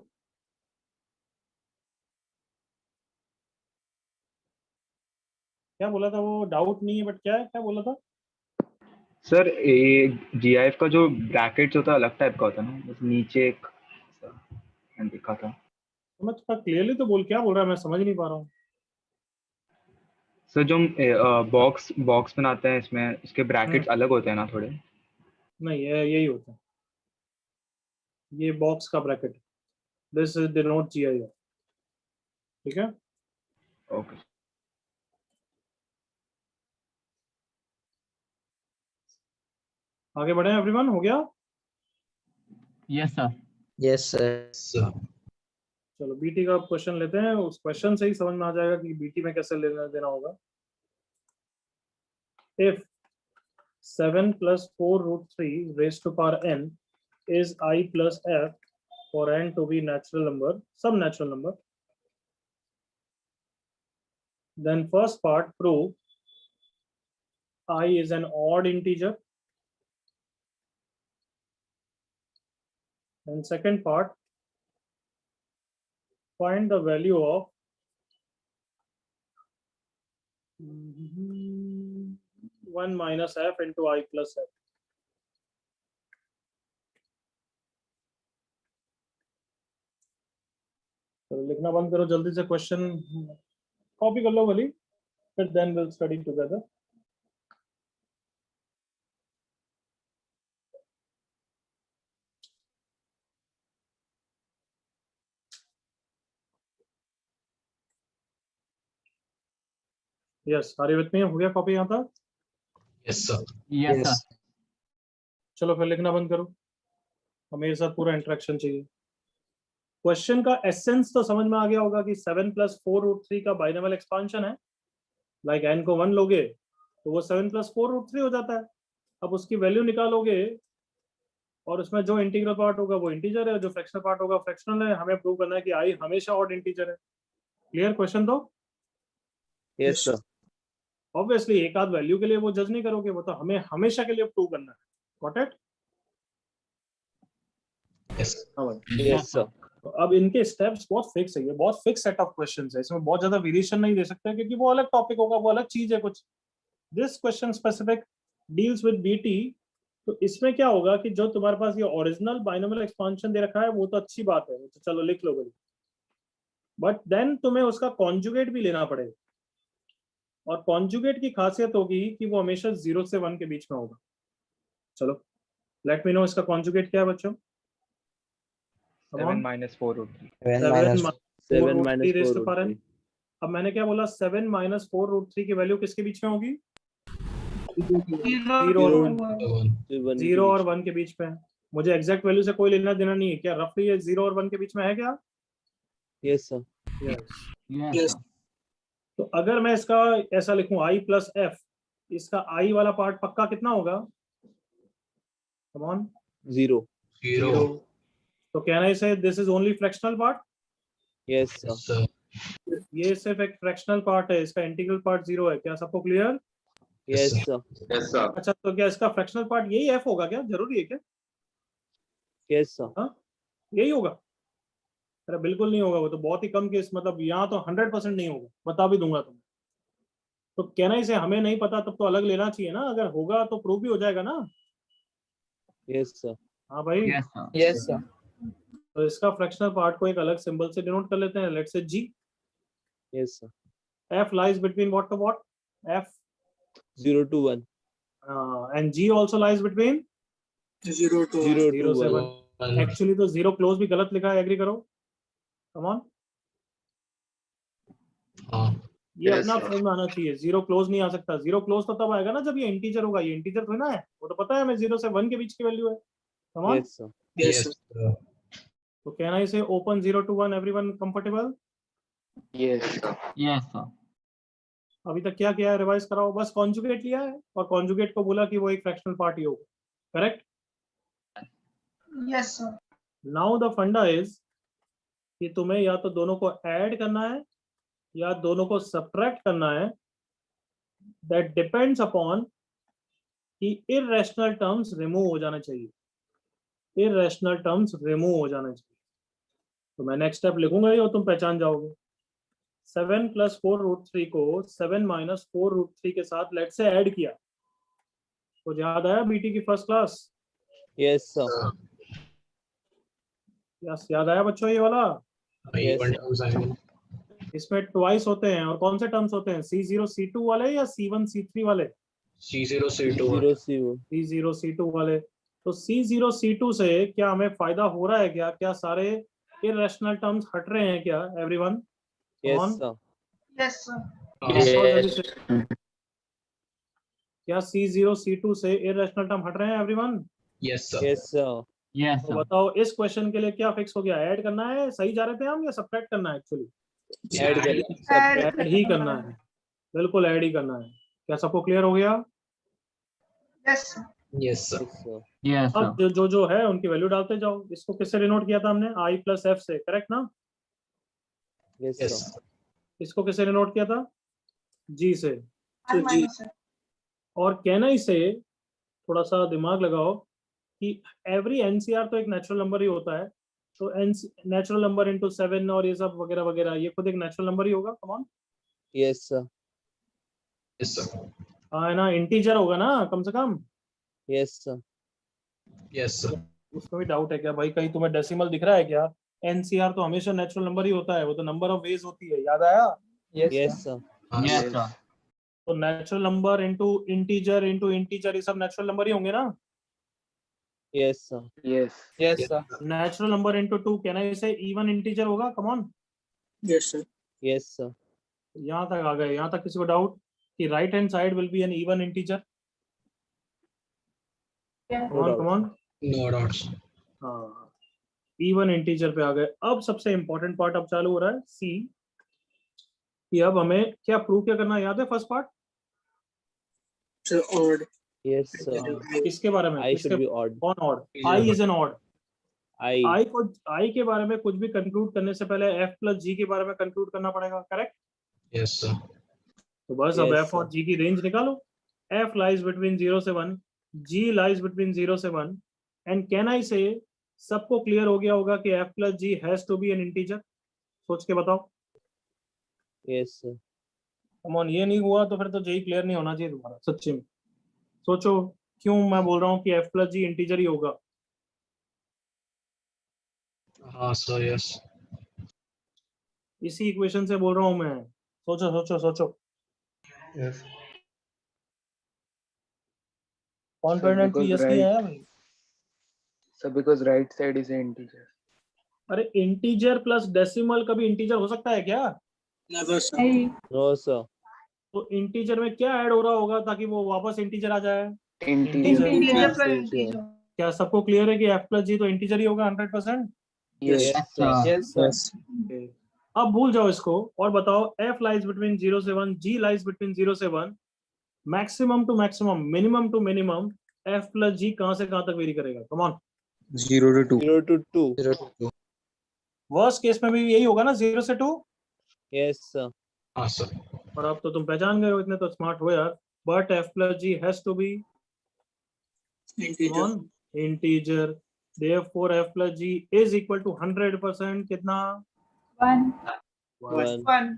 क्या बोला था वो? डाउट नहीं है बट क्या है, क्या बोला था?
सर ये GIF का जो ब्रैकेट्स होता है अलग टाइप का होता है ना, बस नीचे एक मैंने देखा था.
तो मैं थोड़ा क्लियरली तो बोल, क्या बोल रहा है मैं समझ नहीं पा रहा हूँ.
सर जो बॉक्स बनाते हैं इसमें उसके ब्रैकेट्स अलग होते हैं ना थोड़े.
नहीं, यही होता है. ये बॉक्स का bracket, this is denote GIF. ठीक है.
ओके.
आगे बढ़े एवरीवन. हो गया?
Yes, sir.
Yes, sir.
Sir.
चलो बीटी का क्वेश्चन लेते हैं. उस क्वेश्चन से ही समझ में आ जाएगा कि बीटी में कैसे लेना देना होगा. If 7 plus 4 root 3 raised to power n is I plus f for n to be natural number, some natural number, then first part prove I is an odd integer, and second part find the value of 1 minus f into I plus f. तो लिखना बंद करो जल्दी से, question copy कर लो वाली, फिर then will study together. Yes, are you with me? हो गया कॉपी यहाँ तक?
Yes, sir.
Yes.
चलो फिर लिखना बंद करो, हमें ये साथ पूरा इंटरेक्शन चाहिए. क्वेश्चन का एसेंस तो समझ में आ गया होगा कि 7 + 4√3 का बाइनोमियल एक्सपांशन है. लाइक n को 1 लोगे तो वो 7 + 4√3 हो जाता है. अब उसकी वैल्यू निकालोगे और उसमें जो इंटीग्रल पार्ट होगा वो इंटीजर है, जो फ्रैक्शनल पार्ट होगा फ्रैक्शनल है. हमें प्रूव करना है कि i हमेशा ऑड इंटीजर है. Clear question? तो
Yes, sir.
ऑब्वियसली एक आध वैल्यू के लिए वो जज नहीं करोगे, वो तो हमें हमेशा के लिए प्रूव करना है. Got it?
Yes.
हाँ भाई.
Yes, sir.
तो अब इनके स्टेप्स बहुत फिक्स है, ये बहुत फिक्स सेट ऑफ क्वेश्चंस है, इसमें बहुत ज्यादा वेरिएशन नहीं दे सकते क्योंकि वो अलग टॉपिक होगा, वो अलग चीज है कुछ. This question specific deals with BT. तो इसमें क्या होगा कि जो तुम्हारे पास ये ओरिजिनल बाइनोमियल एक्सपांशन दे रखा है वो तो अच्छी बात है, तो चलो लिख लो भाई. बट देन तुम्हें उसका कॉन्जुगेट भी लेना पड़ेगा, और कॉन्जुगेट की खासियत होगी कि वो हमेशा 0 से 1 के बीच में होगा. चलो लेट मी नो इसका कॉन्जुगेट क्या है बच्चों.
7 minus 4√3.
7
7
minus
raised to
4
power n. अब मैंने क्या बोला, 7 - 4√3 की वैल्यू किसके बीच में होगी? 0 और 1 के बीच में है. मुझे एग्जैक्ट वैल्यू से कोई लेना देना नहीं है. क्या रफली ये 0 और 1 के बीच में है क्या?
Yes, sir.
Yes.
तो अगर मैं इसका ऐसा लिखूं i + f, इसका i वाला पार्ट पक्का कितना होगा? कम ऑन.
0.
0.
तो कैन आई से this is only fractional part?
Yes, sir.
Yes, sir.
ये सिर्फ एक फ्रैक्शनल पार्ट है, इसका इंटीग्रल पार्ट 0 है. क्या सबको clear?
Yes, sir.
Yes, sir.
अच्छा, तो क्या इसका फ्रैक्शनल पार्ट यही f होगा? क्या जरूरी है क्या?
Yes, sir.
हाँ, यही होगा? अरे बिल्कुल नहीं होगा, वो तो बहुत ही कम केस, मतलब यहाँ तो 100% नहीं होगा, बता भी दूंगा तुम्हें. तो कहना ही से हमें नहीं पता तब तो अलग लेना चाहिए ना, अगर होगा तो प्रूव भी हो जाएगा ना.
Yes, sir.
हाँ भाई.
Yes, sir.
तो इसका फ्रैक्शनल पार्ट को एक अलग सिंबल से डिनोट कर लेते हैं. Let's say g.
Yes, sir.
f lies between what to what? f
0 to 1.
and g also lies between
0 to
0
0
to
से
1.
1. एक्चुअली तो 0 क्लोज भी गलत लिखा है, एग्री करो. Come on.
हाँ.
ये
Yes,
अपना
sir.
समझ में आना चाहिए. 0 क्लोज नहीं आ सकता. 0 क्लोज तो तब आएगा ना जब ये इंटीजर होगा. ये इंटीजर थोड़ी ना है, वो तो पता है हमें 0 से 1 के बीच की वैल्यू है. कम on.
Yes, sir.
Yes, sir.
sir.
तो कहना ही से open 0 to 1, everyone comfortable?
Yes, sir.
अभी तक क्या किया है, रिवाइज कराओ. बस कॉन्जुगेट लिया है और कॉन्जुगेट को बोला कि वो एक फ्रैक्शनल पार्ट ही होगा. Correct?
Yes, sir.
Now the फंडा इज कि तुम्हें या तो दोनों को ऐड करना है या दोनों को सब्ट्रैक्ट करना है. दैट डिपेंड्स अपॉन कि इररेशनल टर्म्स रिमूव हो जाना चाहिए. इररेशनल टर्म्स रिमूव हो जाना चाहिए. तो मैं नेक्स्ट स्टेप लिखूंगा ही और तुम पहचान जाओगे. 7 + 4√3 को 7 - 4√3 के साथ लेट से ऐड किया. तो याद आया बीटी की first class?
Yes, sir.
Yes, याद आया बच्चों ये वाला?
Yes,
One
sir.
terms आएंगे.
इसमें ट्वाइस होते हैं. और कौन से टर्म्स होते हैं? C0 C2 वाले या C1 C3 वाले?
C0 C2.
0 C1.
C0 C2 वाले. तो C0 C2 से क्या हमें फायदा हो रहा है क्या? क्या सारे इररेशनल टर्म्स हट रहे हैं क्या everyone?
Yes,
On.
sir.
Yes, sir.
क्या C0 C2 से इररेशनल टर्म हट रहे हैं everyone?
Yes, sir.
Yes, sir.
तो बताओ इस क्वेश्चन के लिए क्या फिक्स हो गया? ऐड करना है, सही जा रहे थे हम, या सब्ट्रैक्ट करना है? एक्चुअली
Add करें.
ऐड ही करना है. बिल्कुल ऐड ही करना है. क्या सबको क्लियर हो गया?
Yes, sir.
Yes, sir.
Yes, sir.
अब जो है उनकी वैल्यू डालते जाओ. इसको किससे डिनोट किया था हमने? I + f से. करेक्ट ना?
Yes,
Yes.
sir.
इसको किससे डिनोट किया था? G से.
I minus, sir.
और कहना ही से थोड़ा सा दिमाग लगाओ कि एवरी एनसीआर तो एक नेचुरल नंबर ही होता है. तो एन नेचुरल नंबर इंटू 7 और ये सब वगैरह वगैरह, ये खुद एक नेचुरल नंबर ही होगा। कम on.
Yes, sir.
Yes, sir.
हाँ है ना, इंटीजर होगा ना कम से कम।
Yes, sir.
Yes, sir.
उसमें भी डाउट है क्या भाई? कहीं तुम्हें डेसिमल दिख रहा है क्या? एनसीआर तो हमेशा नेचुरल नंबर ही होता है, वो तो नंबर ऑफ वेज होती है, याद आया?
Yes, sir.
Yes, sir.
तो नेचुरल नंबर इंटू इंटीजर ये सब नेचुरल नंबर ही होंगे ना।
Yes, sir.
Yes, sir.
Natural number into 2 कहना इसे इवन इंटीजर होगा। कम on.
Yes, sir.
Yes, sir.
यहाँ तक आ गए? यहाँ तक किसी को डाउट कि right hand side will be an even integer?
Yes.
Come on.
No doubts.
हाँ, इवन इंटीजर पे आ गए। अब सबसे इंपॉर्टेंट पार्ट अब चालू हो रहा है, सी, कि अब हमें क्या प्रूव क्या करना है? याद है first part
So odd.
Yes, sir.
किसके बारे में?
I should be odd.
कौन odd? I is an odd.
I.
आई के बारे में कुछ भी कंक्लूड करने से पहले एफ प्लस जी के बारे में कंक्लूड करना पड़ेगा, करेक्ट?
Yes, sir.
तो बस अब
Yes,
एफ और
sir.
जी की रेंज निकालो। एफ लाइज बिटवीन 0 से 1, जी लाइज बिटवीन 0 से 1, एंड कैन आई से सबको क्लियर हो गया होगा कि F plus G has to be an integer. सोच के बताओ।
Yes, sir.
कम ऑन, ये नहीं हुआ तो फिर तो जेई क्लियर नहीं होना चाहिए तुम्हारा, सच्ची में। सोचो क्यों मैं बोल रहा हूँ कि एफ प्लस जी इंटीजर ही होगा।
हाँ sir, yes.
इसी इक्वेशन से बोल रहा हूँ मैं। सोचो सोचो सोचो।
Yes.
Confident
because
yes
right-
किया है भाई।
So because right side is an integer.
अरे इंटीजर प्लस डेसिमल कभी इंटीजर हो सकता है क्या?
Never, sir.
Hey.
No, sir.
तो इंटीजर में क्या ऐड हो रहा होगा ताकि वो वापस इंटीजर आ जाए?
Integer.
Integer plus
Integer.
integer.
क्या सबको क्लियर है कि एफ प्लस जी तो इंटीजर ही होगा 100%?
Yes,
Yes, sir.
Yes, sir.
अब भूल जाओ इसको और बताओ एफ लाइज बिटवीन 0 से 1, जी लाइज बिटवीन 0 से 1, maximum to maximum, minimum to minimum f plus g कहां से कहां तक वेरी करेगा? Come on.
0 to 2.
0 to 2.
0 to 2.
Worst case में भी यही होगा ना, 0 से 2।
Yes, sir.
हाँ sir.
और अब तो तुम पहचान गए हो, इतने तो स्मार्ट हो यार। But F plus G has to be
Integer.
On integer, therefore f plus g is equal to 100%। कितना?
1.
1.
1.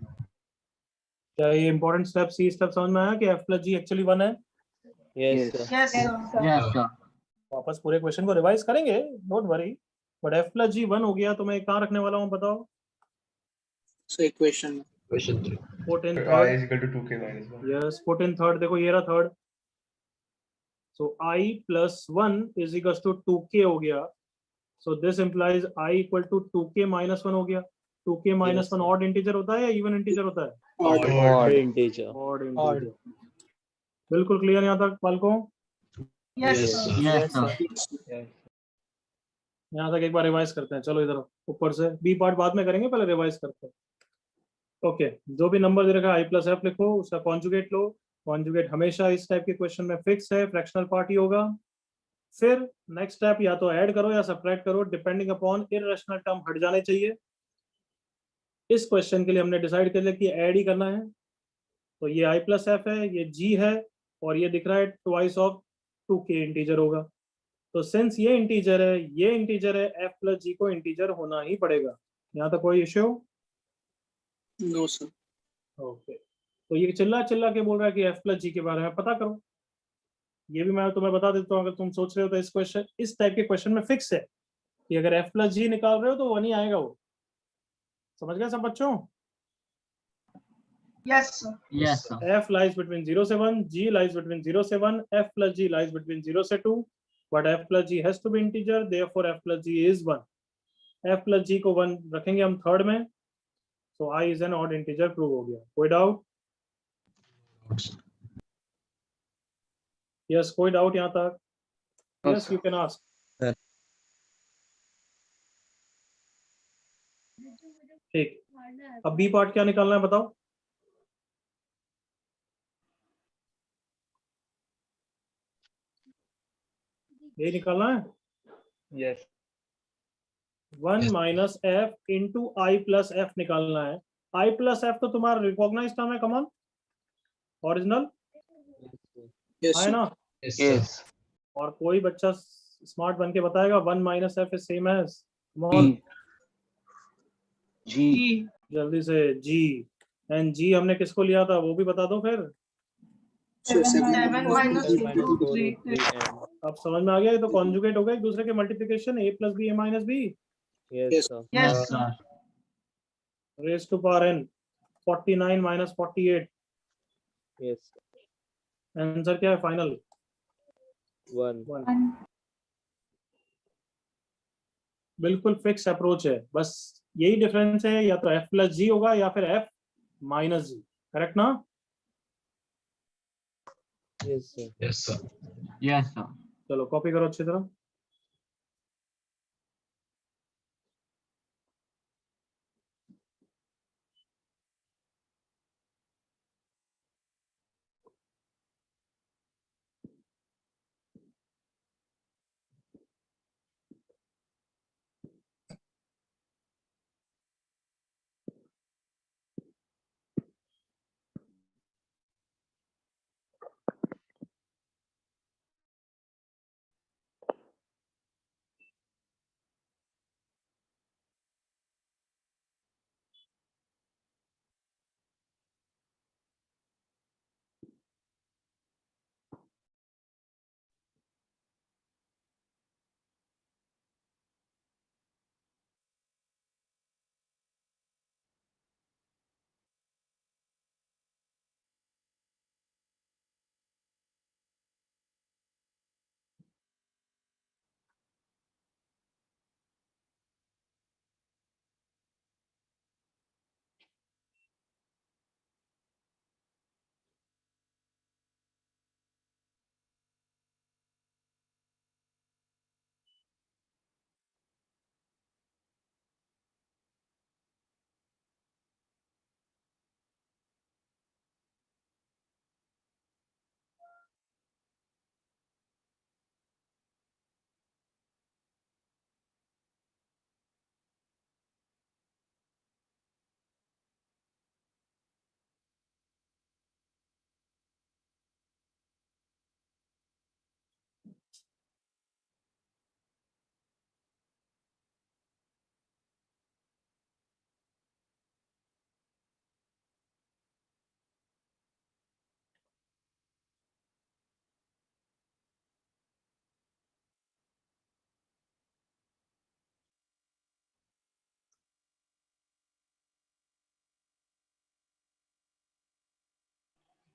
क्या ये इंपॉर्टेंट स्टेप, सी स्टेप समझ में आया कि f plus g एक्चुअली 1 है?
Yes,
Yes.
sir.
Yes, sir.
Yes, sir.
वापस पूरे क्वेश्चन को रिवाइज करेंगे, don't worry. But f plus g 1 हो गया तो मैं कहाँ रखने वाला हूँ बताओ?
So equation.
Question 3.
Put in
I
third।
is equal to 2k minus 1.
Yes, put in third। देखो ये रहा third. So I plus 1 is equals to 2k हो गया। So this implies I equal to 2k minus 1 हो गया। 2k minus
Yes,
1
sir.
Odd integer होता है या इवन इंटीजर होता है?
Odd.
Odd integer.
Odd integer. बिल्कुल क्लियर यहाँ तक बालकों?
Yes,
Yes,
sir.
sir.
Yes, sir.
यहाँ तक एक बार रिवाइज करते हैं। चलो इधर ऊपर से, बी पार्ट बाद में करेंगे, पहले रिवाइज करते हैं। ओके, जो भी नंबर दे रखा है आई प्लस एफ लिखो, उसका कॉन्जुगेट लो। कॉन्जुगेट हमेशा इस टाइप के क्वेश्चन में फिक्स है, फ्रैक्शनल पार्ट ही होगा। फिर नेक्स्ट स्टेप या तो ऐड करो या सब्ट्रैक्ट करो, डिपेंडिंग अपॉन इररेशनल टर्म हट जाने चाहिए। इस क्वेश्चन के लिए हमने डिसाइड कर लिया कि ऐड ही करना है। तो ये आई प्लस एफ है, ये जी है, और ये दिख रहा है ट्वाइस ऑफ 2k इंटीजर होगा। तो सिंस ये इंटीजर है, ये इंटीजर है, एफ प्लस जी को इंटीजर होना ही पड़ेगा। यहाँ तक कोई इश्यू?
No, sir.
ओके, तो ये चिल्ला चिल्ला के बोल रहा है कि एफ प्लस जी के बारे में पता करो। ये भी मैं तुम्हें बता देता हूँ, अगर तुम सोच रहे हो तो इस क्वेश्चन, इस टाइप के क्वेश्चन में फिक्स है कि अगर एफ प्लस जी निकाल रहे हो तो 1 ही आएगा वो। समझ गए सब बच्चों?
Yes, sir.
Yes, sir.
f lies between 0 से 1, g lies between 0 से 1, f plus g lies between 0 से 2, but f plus g has to be integer, therefore f plus g is 1। f plus g को 1 रखेंगे हम third में, so I is an odd integer prove हो गया। कोई doubt? Yes, कोई doubt यहाँ तक?
No,
yes,
sir.
You can ask. ठीक, अब बी पार्ट क्या निकालना है बताओ? यही निकालना है।
Yes.
1
Yes.
Minus f into i plus f निकालना है। आई प्लस एफ तो तुम्हारा रिकॉग्नाइज टर्म है, कमॉन, ओरिजिनल
Yes,
है
sir.
ना?
Yes, sir.
Yes.
और कोई बच्चा स्मार्ट बन के बताएगा 1 minus F is same as come on
G.
G.
जल्दी से जी। एंड जी हमने किसको लिया था वो भी बता दो फिर।
7 minus
7
7
minus 2
minus 4
root 3.
root 3 and
अब समझ में आ गया, ये तो कॉन्जुगेट हो गया एक दूसरे के multiplication, a plus B a minus B
yes sir.
Yes, sir.
Raise to power n 49 minus 48।
Yes
answer क्या है फाइनल?
1
1.
बिल्कुल फिक्स अप्रोच है, बस यही डिफरेंस है, या तो f प्लस जी होगा या फिर f माइनस जी। करेक्ट ना?
yes sir.
Yes, sir.
Yes, sir.
चलो कॉपी करो अच्छी तरह।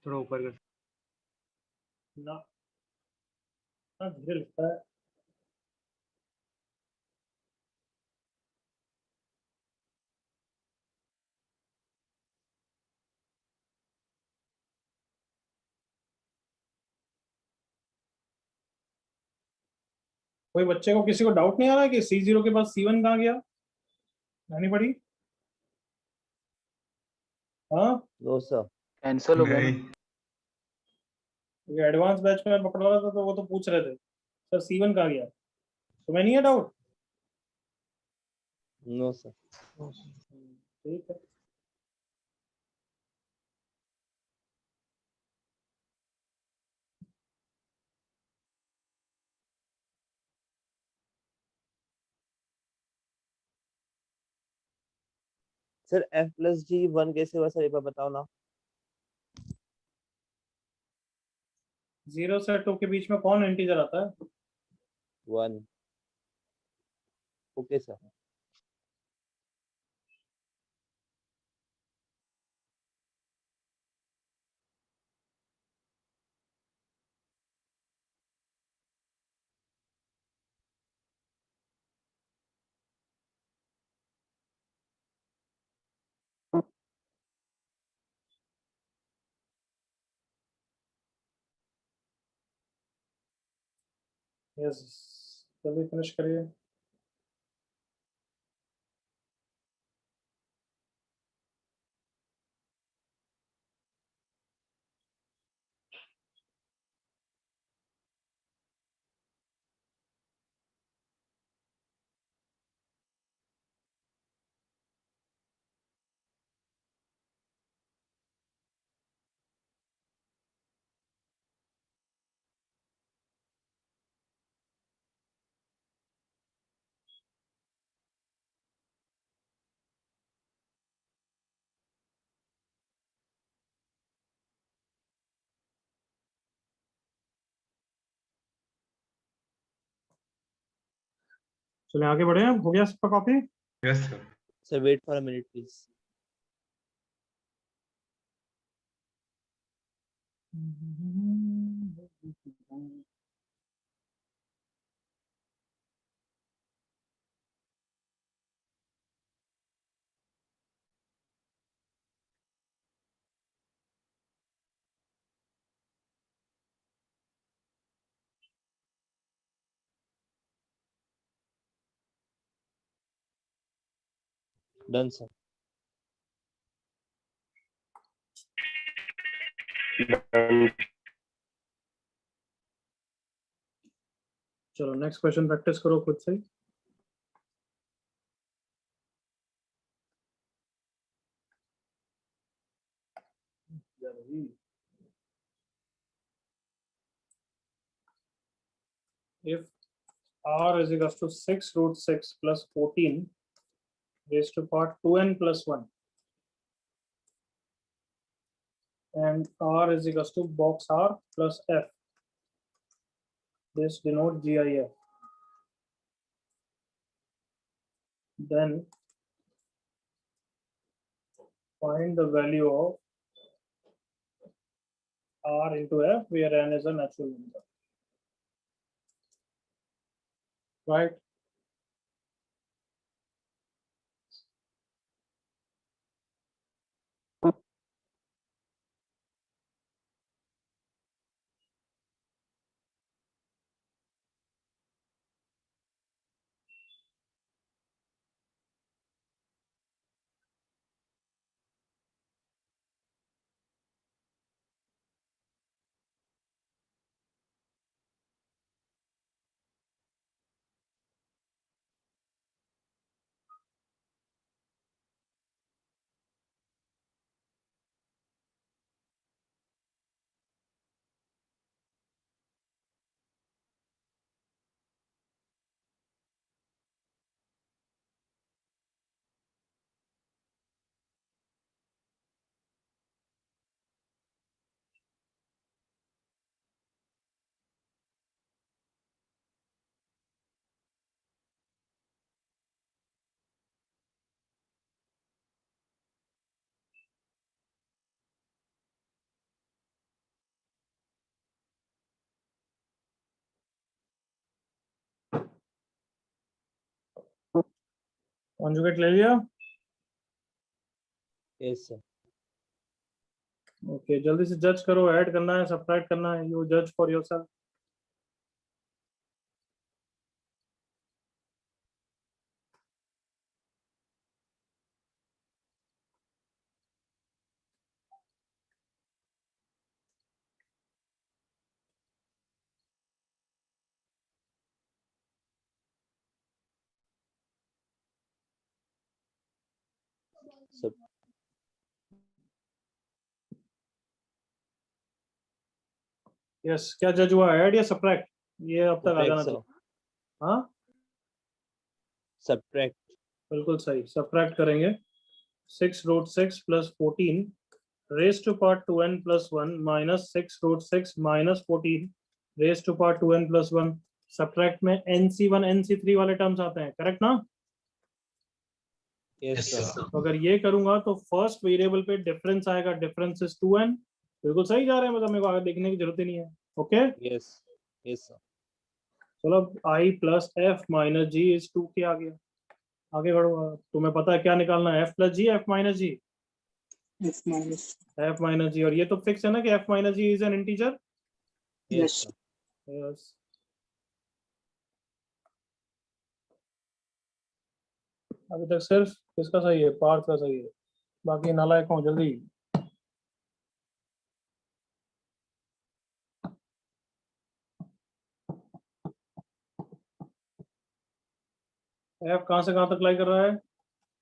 थोड़ा ऊपर कर।
ना ना, धीरे लिखता है। कोई बच्चे को किसी को डाउट नहीं आ रहा कि C0 के बाद C1 कहाँ गया? नहीं पड़ी? हाँ,
no sir.
Cancel हो गया ना?
ये एडवांस बैच में पकड़ रहा था तो वो तो पूछ रहे थे सर C1 कहाँ गया? तुम्हें नहीं है डाउट?
No sir.
ठीक है।
सर f plus g 1 कैसे हुआ सर एक बार बताओ ना।
0 से 2 के बीच में कौन इंटीजर आता है?
1 okay sir.
यस, जल्दी फिनिश करिए। चलिए आगे बढ़े, हो गया सबका copy?
Yes, sir.
Sir, wait for a minute, please. Done, sir.
चलो नेक्स्ट क्वेश्चन प्रैक्टिस करो खुद से। If r is equals to 6 root 6 plus 14 raised to power 2n plus 1 and r is equals to box r plus f, this denote GIF, then find the value of r into f where n is a natural number, right? Conjugate ले लिया?
Yes, sir.
Okay, जल्दी से जज करो, add करना है, subtract करना है, यू जज फॉर योरसेल्फ।
Sub
यस, क्या जज हुआ, ऐड या सब्ट्रैक्ट? ये अब तक आ जाना
subtract, sir.
चाहिए। हाँ,
Subtract.
बिल्कुल सही, सब्ट्रैक्ट करेंगे। 6 root 6 plus 14 raised to power 2n plus 1 minus 6 root 6 minus 14 raised to power 2n plus 1। Subtract में NC1 NC3 वाले टर्म्स आते हैं, करेक्ट ना?
Yes,
Yes,
sir.
sir.
तो अगर ये करूंगा तो फर्स्ट वेरिएबल पे डिफरेंस आएगा, डिफरेंस इज 2n। बिल्कुल सही जा रहे हैं, मतलब मेरे को आगे देखने की जरूरत ही नहीं है। Okay,
Yes. Yes, sir.
चलो i plus f minus G is 2 के आ गया। आगे बढ़ो, तुम्हें पता है क्या निकालना है, f plus G, f minus G,
F minus.
f minus G. और ये तो फिक्स है ना कि f minus G is an integer.
Yes,
Yes.
sir.
Yes, अभी तक सिर्फ किसका सही है, पार्थ का सही है, बाकी नालायक हूँ। जल्दी f कहाँ से कहाँ तक लाई कर रहा है,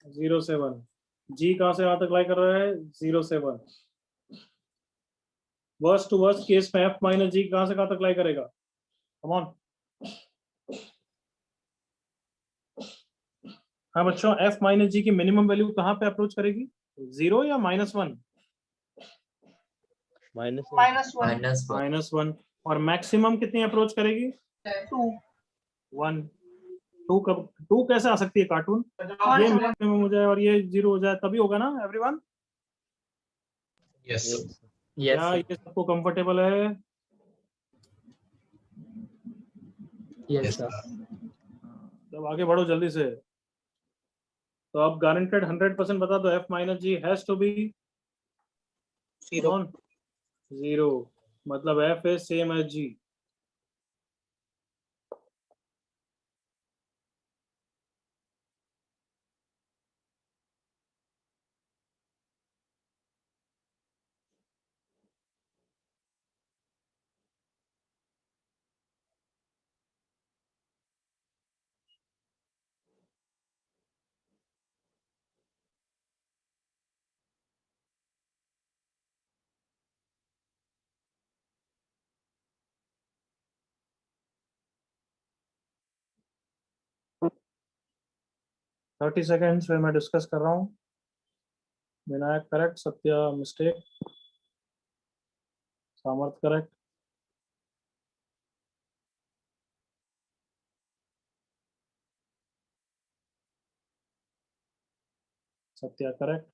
0 से 1। g कहाँ से कहाँ तक लाई कर रहा है, 0 से 1। वर्स्ट टू वर्स्ट केस में f माइनस जी कहाँ से कहाँ तक लाई करेगा, कम ऑन। हाँ बच्चों, f माइनस जी की मिनिमम वैल्यू कहाँ पे अप्रोच करेगी, 0 या -1?
Minus 1.
Minus 1.
-1। और मैक्सिमम कितनी अप्रोच करेगी,
2.
1। टू कैसे आ सकती है कार्टून? ये मिनट में मुझे और ये 0 हो जाए तभी होगा ना एवरीवन?
Yes, sir.
Yes,
क्या
sir.
ये सबको कंफर्टेबल है?
Yes,
Yes,
sir.
तब आगे बढ़ो जल्दी से। तो अब गारंटेड 100% बता दो, f minus G has to be
0.
0, मतलब f is same as g। Thirty seconds में मैं डिस्कस कर रहा हूँ। Vinayak correct, Satya mistake, Samarth correct, Satya correct,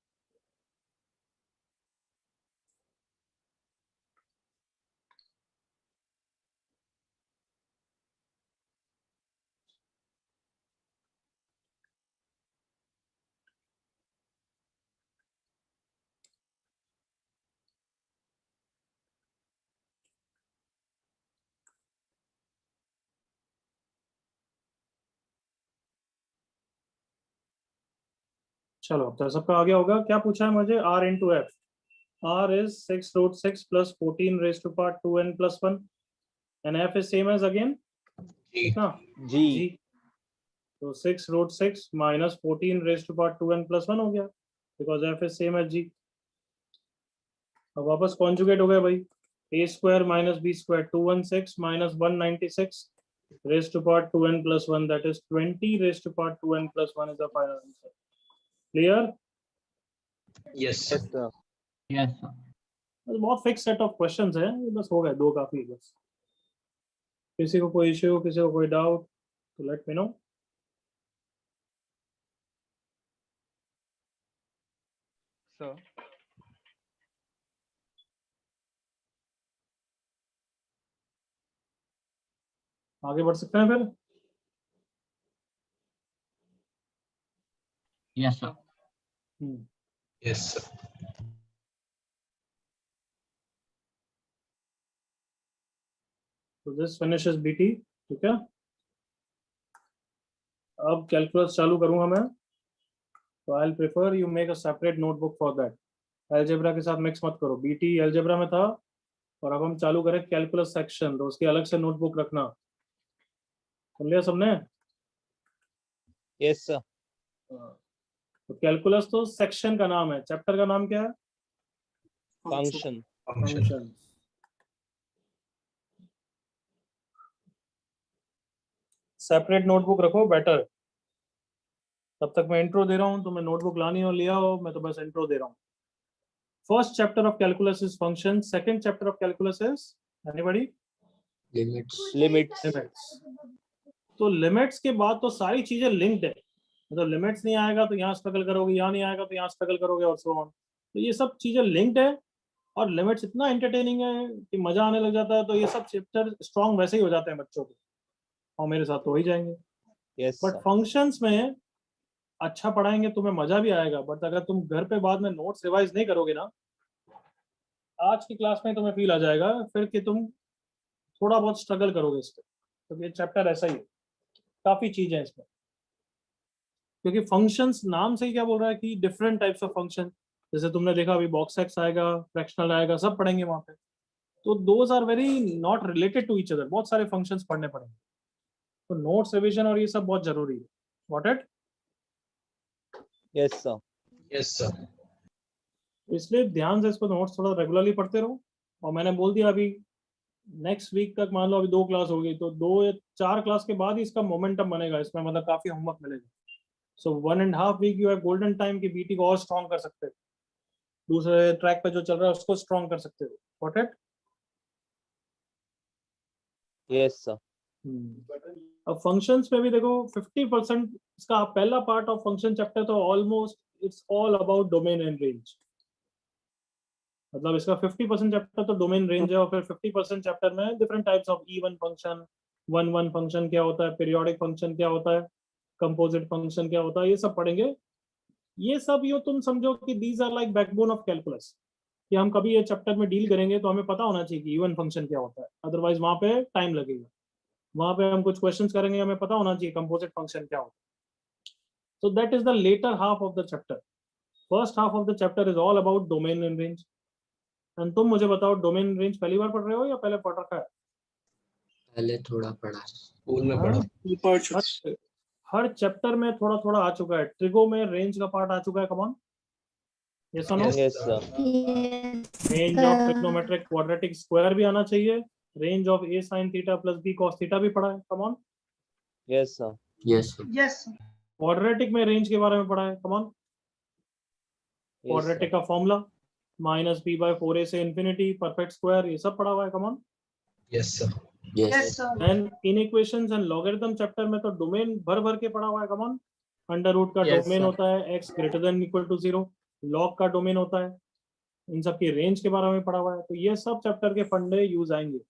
चलो अब तो सबका आ गया होगा। क्या पूछा है मुझे? r into F. r is 6√6 plus 14 raised to power 2n plus 1 and f is same as again
G.
कितना?
G.
g। तो 6√6 minus 14 raised to power 2n plus 1 हो गया, because f is same as g। अब वापस conjugate हो गया भाई। a square minus b square 216 minus 196 raised to power 2n plus 1, that is 20 raised to power 2n plus 1 is the final answer। Clear?
Yes, sir.
Yes, sir.
Yes, sir.
बस बहुत fix set of questions हैं, ये बस हो गए, दो काफी है बस। किसी को कोई इश्यू, किसी को कोई डाउट, तो लेट मी नो।
Sir.
आगे बढ़ सकते हैं फिर?
Yes, sir.
Yes, sir.
तो दिस फिनिशेस बीटी, ठीक है। अब कैलकुलस चालू करूंगा मैं, तो I will prefer you make a separate notebook for that. Algebra के साथ मिक्स मत करो, बीटी अलजेब्रा में था और अब हम चालू करें कैलकुलस सेक्शन, तो उसकी अलग से नोटबुक रखना। सुन लिया सबने?
Yes, sir.
तो कैलकुलस तो सेक्शन का नाम है, चैप्टर का नाम क्या है?
Function.
Function.
Function. Separate notebook रखो बेटर। तब तक मैं इंट्रो दे रहा हूं, तो मैं नोटबुक लानी और लिया हो, मैं तो बस इंट्रो दे रहा हूं। First chapter of calculus is function, second chapter of calculus is anybody?
Limits.
Limits.
Limits. तो लिमिट्स के बाद तो सारी चीजें लिंक्ड है, मतलब लिमिट्स नहीं आएगा तो यहाँ स्ट्रगल करोगे, यहाँ नहीं आएगा तो यहाँ स्ट्रगल करोगे और सो ऑन। तो ये सब चीजें लिंक्ड है, और लिमिट्स इतना एंटरटेनिंग है कि मजा आने लग जाता है। तो ये सब चैप्टर स्ट्रॉन्ग वैसे ही हो जाते हैं बच्चों के, और मेरे साथ तो हो ही जाएंगे।
Yes,
but
sir.
फंक्शंस में अच्छा पढ़ाएंगे, तुम्हें मजा भी आएगा, बट अगर तुम घर पे बाद में नोट्स रिवाइज नहीं करोगे ना, आज की क्लास में तुम्हें फील आ जाएगा फिर कि तुम थोड़ा बहुत स्ट्रगल करोगे इस पे। तो ये चैप्टर ऐसा ही है, काफी चीजें हैं इसमें, क्योंकि फंक्शंस नाम से ही क्या बोल रहा है कि डिफरेंट टाइप्स ऑफ फंक्शन। जैसे तुमने देखा अभी बॉक्स एक्स आएगा, फ्रैक्शनल आएगा, सब पढ़ेंगे वहां पे। तो those are very not related to each other, बहुत सारे फंक्शंस पढ़ने पड़ेंगे। तो नोट्स रिवीजन और ये सब बहुत जरूरी है। What it?
Yes, sir.
Yes, sir.
इसलिए ध्यान से इसको नोट्स थोड़ा रेगुलरली पढ़ते रहो। और मैंने बोल दिया अभी नेक्स्ट वीक तक, मान लो अभी 2 क्लास हो गई, तो 2 या 4 क्लास के बाद ही इसका मोमेंटम बनेगा, इसमें मतलब काफी होमवर्क मिलेगा। So 1.5 week you have golden time की बीटी को और स्ट्रॉन्ग कर सकते हो, दूसरे ट्रैक पे जो चल रहा है उसको स्ट्रॉन्ग कर सकते हो। What it?
Yes, sir.
अब फंक्शंस में भी देखो 50% इसका पहला पार्ट ऑफ फंक्शन चैप्टर तो almost it's all about domain and range. मतलब इसका 50% चैप्टर तो डोमेन रेंज है और फिर 50% चैप्टर में different types of even function, one function क्या होता है, पीरियोडिक फंक्शन क्या होता है, कंपोजिट फंक्शन क्या होता है, ये सब पढ़ेंगे। ये सब यो तुम समझो कि these are like backbone of calculus, कि हम कभी ये चैप्टर में डील करेंगे तो हमें पता होना चाहिए कि इवन फंक्शन क्या होता है, अदरवाइज वहां पे टाइम लगेगा। वहां पे हम कुछ क्वेश्चंस करेंगे, हमें पता होना चाहिए कंपोजिट फंक्शन क्या होता है। So that is the latter half of the chapter. First half of the chapter is all about domain and range. And तुम मुझे बताओ, डोमेन रेंज पहली बार पढ़ रहे हो या पहले पढ़ रखा है?
पहले थोड़ा पढ़ा, स्कूल में
हाँ?
पढ़ा।
पढ़ चुके।
हर चैप्टर में थोड़ा थोड़ा आ चुका है। ट्रिगो में रेंज का पार्ट आ चुका है, कमॉन, यस और no?
Yes, sir.
Range of trigonometric quadratic square भी आना चाहिए। Range of a sin theta plus b cos theta भी पढ़ा है, come on.
Yes, sir.
Yes
yes
quadratic में रेंज के बारे में पढ़ा है, कमॉन।
Yes,
quadratic
sir.
का फॉर्मूला -b/4a से इंफिनिटी, परफेक्ट स्क्वायर, ये सब पढ़ा हुआ है, come on.
Yes sir. Yes
and inequations and logarithm chapter में तो डोमेन भर भर के पढ़ा हुआ है, कमॉन। अंडर रूट का
Yes,
डोमेन
sir.
होता है x > 0, लॉग का डोमेन होता है, इन सब की रेंज के बारे में पढ़ा हुआ है। तो ये सब चैप्टर के फंडे यूज आएंगे।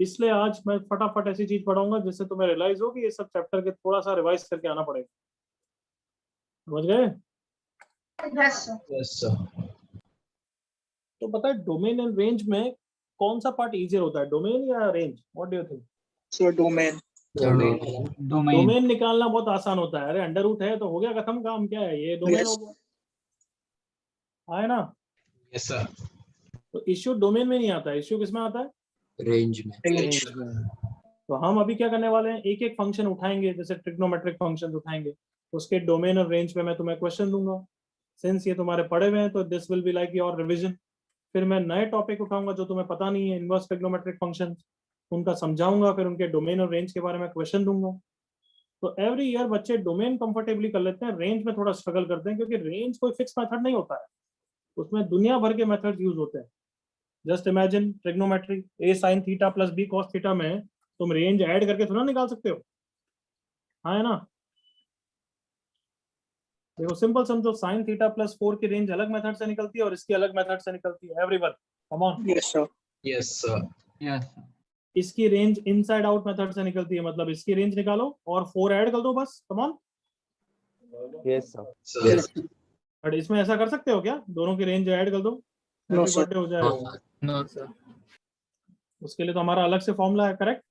इसलिए आज मैं फटाफट ऐसी चीज पढ़ाऊंगा जिससे तुम्हें रियलाइज हो कि ये सब चैप्टर के थोड़ा सा रिवाइज करके आना पड़ेगा। समझ गए?
Yes sir.
तो पता है डोमेन एंड रेंज में कौन सा पार्ट इजियर होता है, डोमेन या range? What do you think?
So domain.
Domain निकालना बहुत आसान होता है। अरे अंडर रूट है तो हो गया, खत्म काम, क्या है ये डोमेन हो गया, है ना?
Yes sir.
तो इश्यू डोमेन में नहीं आता है, इश्यू किस में आता है?
रेंज में।
रेंज में। तो हम अभी क्या करने वाले हैं, एक एक फंक्शन उठाएंगे, जैसे ट्रिग्नोमेट्रिक फंक्शन उठाएंगे, उसके डोमेन और रेंज पे मैं तुम्हें क्वेश्चन दूंगा। सिंस ये तुम्हारे पढ़े हुए हैं तो this will be like your revision. फिर मैं नए टॉपिक उठाऊंगा जो तुम्हें पता नहीं है, इनवर्स ट्रिग्नोमेट्रिक फंक्शन, उनका समझाऊंगा, फिर उनके डोमेन और रेंज के बारे में क्वेश्चन दूंगा। तो एवरी ईयर बच्चे डोमेन कंफर्टेबली कर लेते हैं, रेंज में थोड़ा स्ट्रगल करते हैं, क्योंकि रेंज कोई फिक्स मेथड नहीं होता है, उसमें दुनिया भर के मेथड्स यूज होते हैं। Just imagine trigonometry, a sin theta plus b cos theta में तुम रेंज ऐड करके थोड़ा निकाल सकते हो, हाँ है ना? देखो सिंपल समझो, sin थीटा प्लस 4 की रेंज अलग मेथड से निकलती है और इसकी अलग मेथड से निकलती है। Everyone come on.
Yes sir.
Yes sir.
इसकी रेंज इनसाइड आउट मेथड से निकलती है, मतलब इसकी रेंज निकालो और 4 ऐड कर दो बस, कम on.
Yes, sir.
Sir.
But इसमें ऐसा कर सकते हो क्या, दोनों की रेंज ऐड कर दो,
No,
हैप्पी
sir.
बर्थडे हो जाएगा?
No, sir.
उसके लिए तो हमारा अलग से फॉर्मूला है, करेक्ट?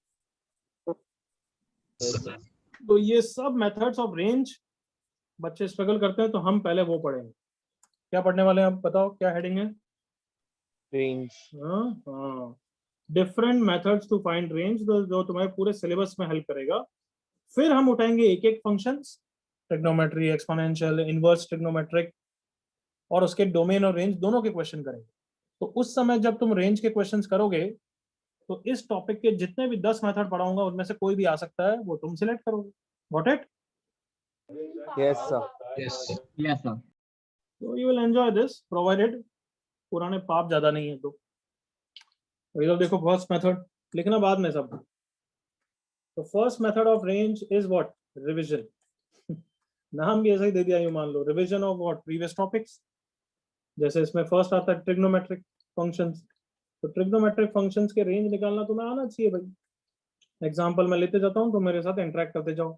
Yes, sir.
तो ये सब मेथड्स ऑफ रेंज बच्चे स्ट्रगल करते हैं, तो हम पहले वो पढ़ेंगे। क्या पढ़ने वाले हैं आप बताओ, क्या हेडिंग है?
Range.
हाँ, different methods to find range, जो तुम्हारे पूरे सिलेबस में हेल्प करेगा। फिर हम उठाएंगे एक एक functions, trigonometry, exponential, inverse trigonometric, और उसके डोमेन और रेंज दोनों के क्वेश्चन करेंगे। तो उस समय जब तुम रेंज के क्वेश्चंस करोगे तो इस टॉपिक के जितने भी 10 मेथड पढ़ाऊंगा उनमें से कोई भी आ सकता है, वो तुम सिलेक्ट करोगे। Got it?
Yes, sir.
Yes sir.
तो you will enjoy this provided पुराने पाप ज्यादा नहीं है तो। इधर देखो, फर्स्ट मेथड लिखना बाद में सब। तो first method of range is what? Revision. नाम भी ऐसा ही दे दिया, यूं मान लो, revision of what? Previous topics. जैसे इसमें फर्स्ट आता है ट्रिग्नोमेट्रिक फंक्शंस, तो ट्रिग्नोमेट्रिक फंक्शंस के रेंज निकालना तुम्हें आना चाहिए भाई। एग्जांपल मैं लेते जाता हूं तो मेरे साथ इंटरेक्ट करते जाओ।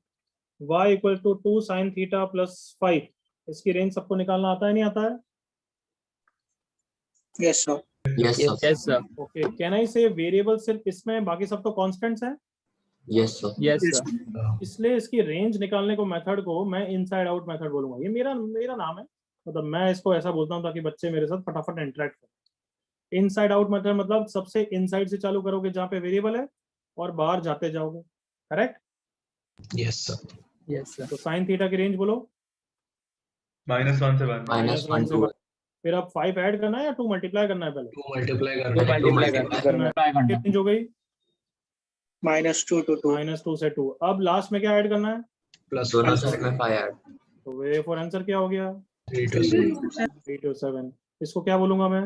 y = 2 sin थीटा प्लस 5, इसकी रेंज सबको निकालना आता है, नहीं आता है?
Yes sir.
Yes sir.
Yes, sir.
Okay, can I से वेरिएबल सिर्फ इसमें, बाकी सब तो कांस्टेंट्स हैं,
यस सर।
Yes, sir.
इसलिए इसकी रेंज निकालने को मेथड को मैं इनसाइड आउट मेथड बोलूंगा। ये मेरा नाम है, मतलब मैं इसको ऐसा बोलता हूँ ताकि बच्चे मेरे साथ फटाफट इंटरेक्ट करें। इनसाइड आउट मेथड मतलब सबसे इनसाइड से चालू करोगे जहाँ पे वेरिएबल है और बाहर जाते जाओगे, correct?
Yes sir.
Yes, sir.
तो साइन थीटा की रेंज बोलो।
-1 से 1।
-1 से 1। फिर अब 5 ऐड करना है या 2 मल्टीप्लाई करना है? पहले
2 मल्टीप्लाई
Two
करना है।
multiply करना है।
रेंज हो गई
-2 to 2।
-2 से 2। अब लास्ट में क्या ऐड करना है?
प्लस दोनों साइड में 5 ऐड।
तो वे फॉर आंसर क्या हो गया?
3 to 7।
3 to 7। इसको क्या बोलूंगा मैं?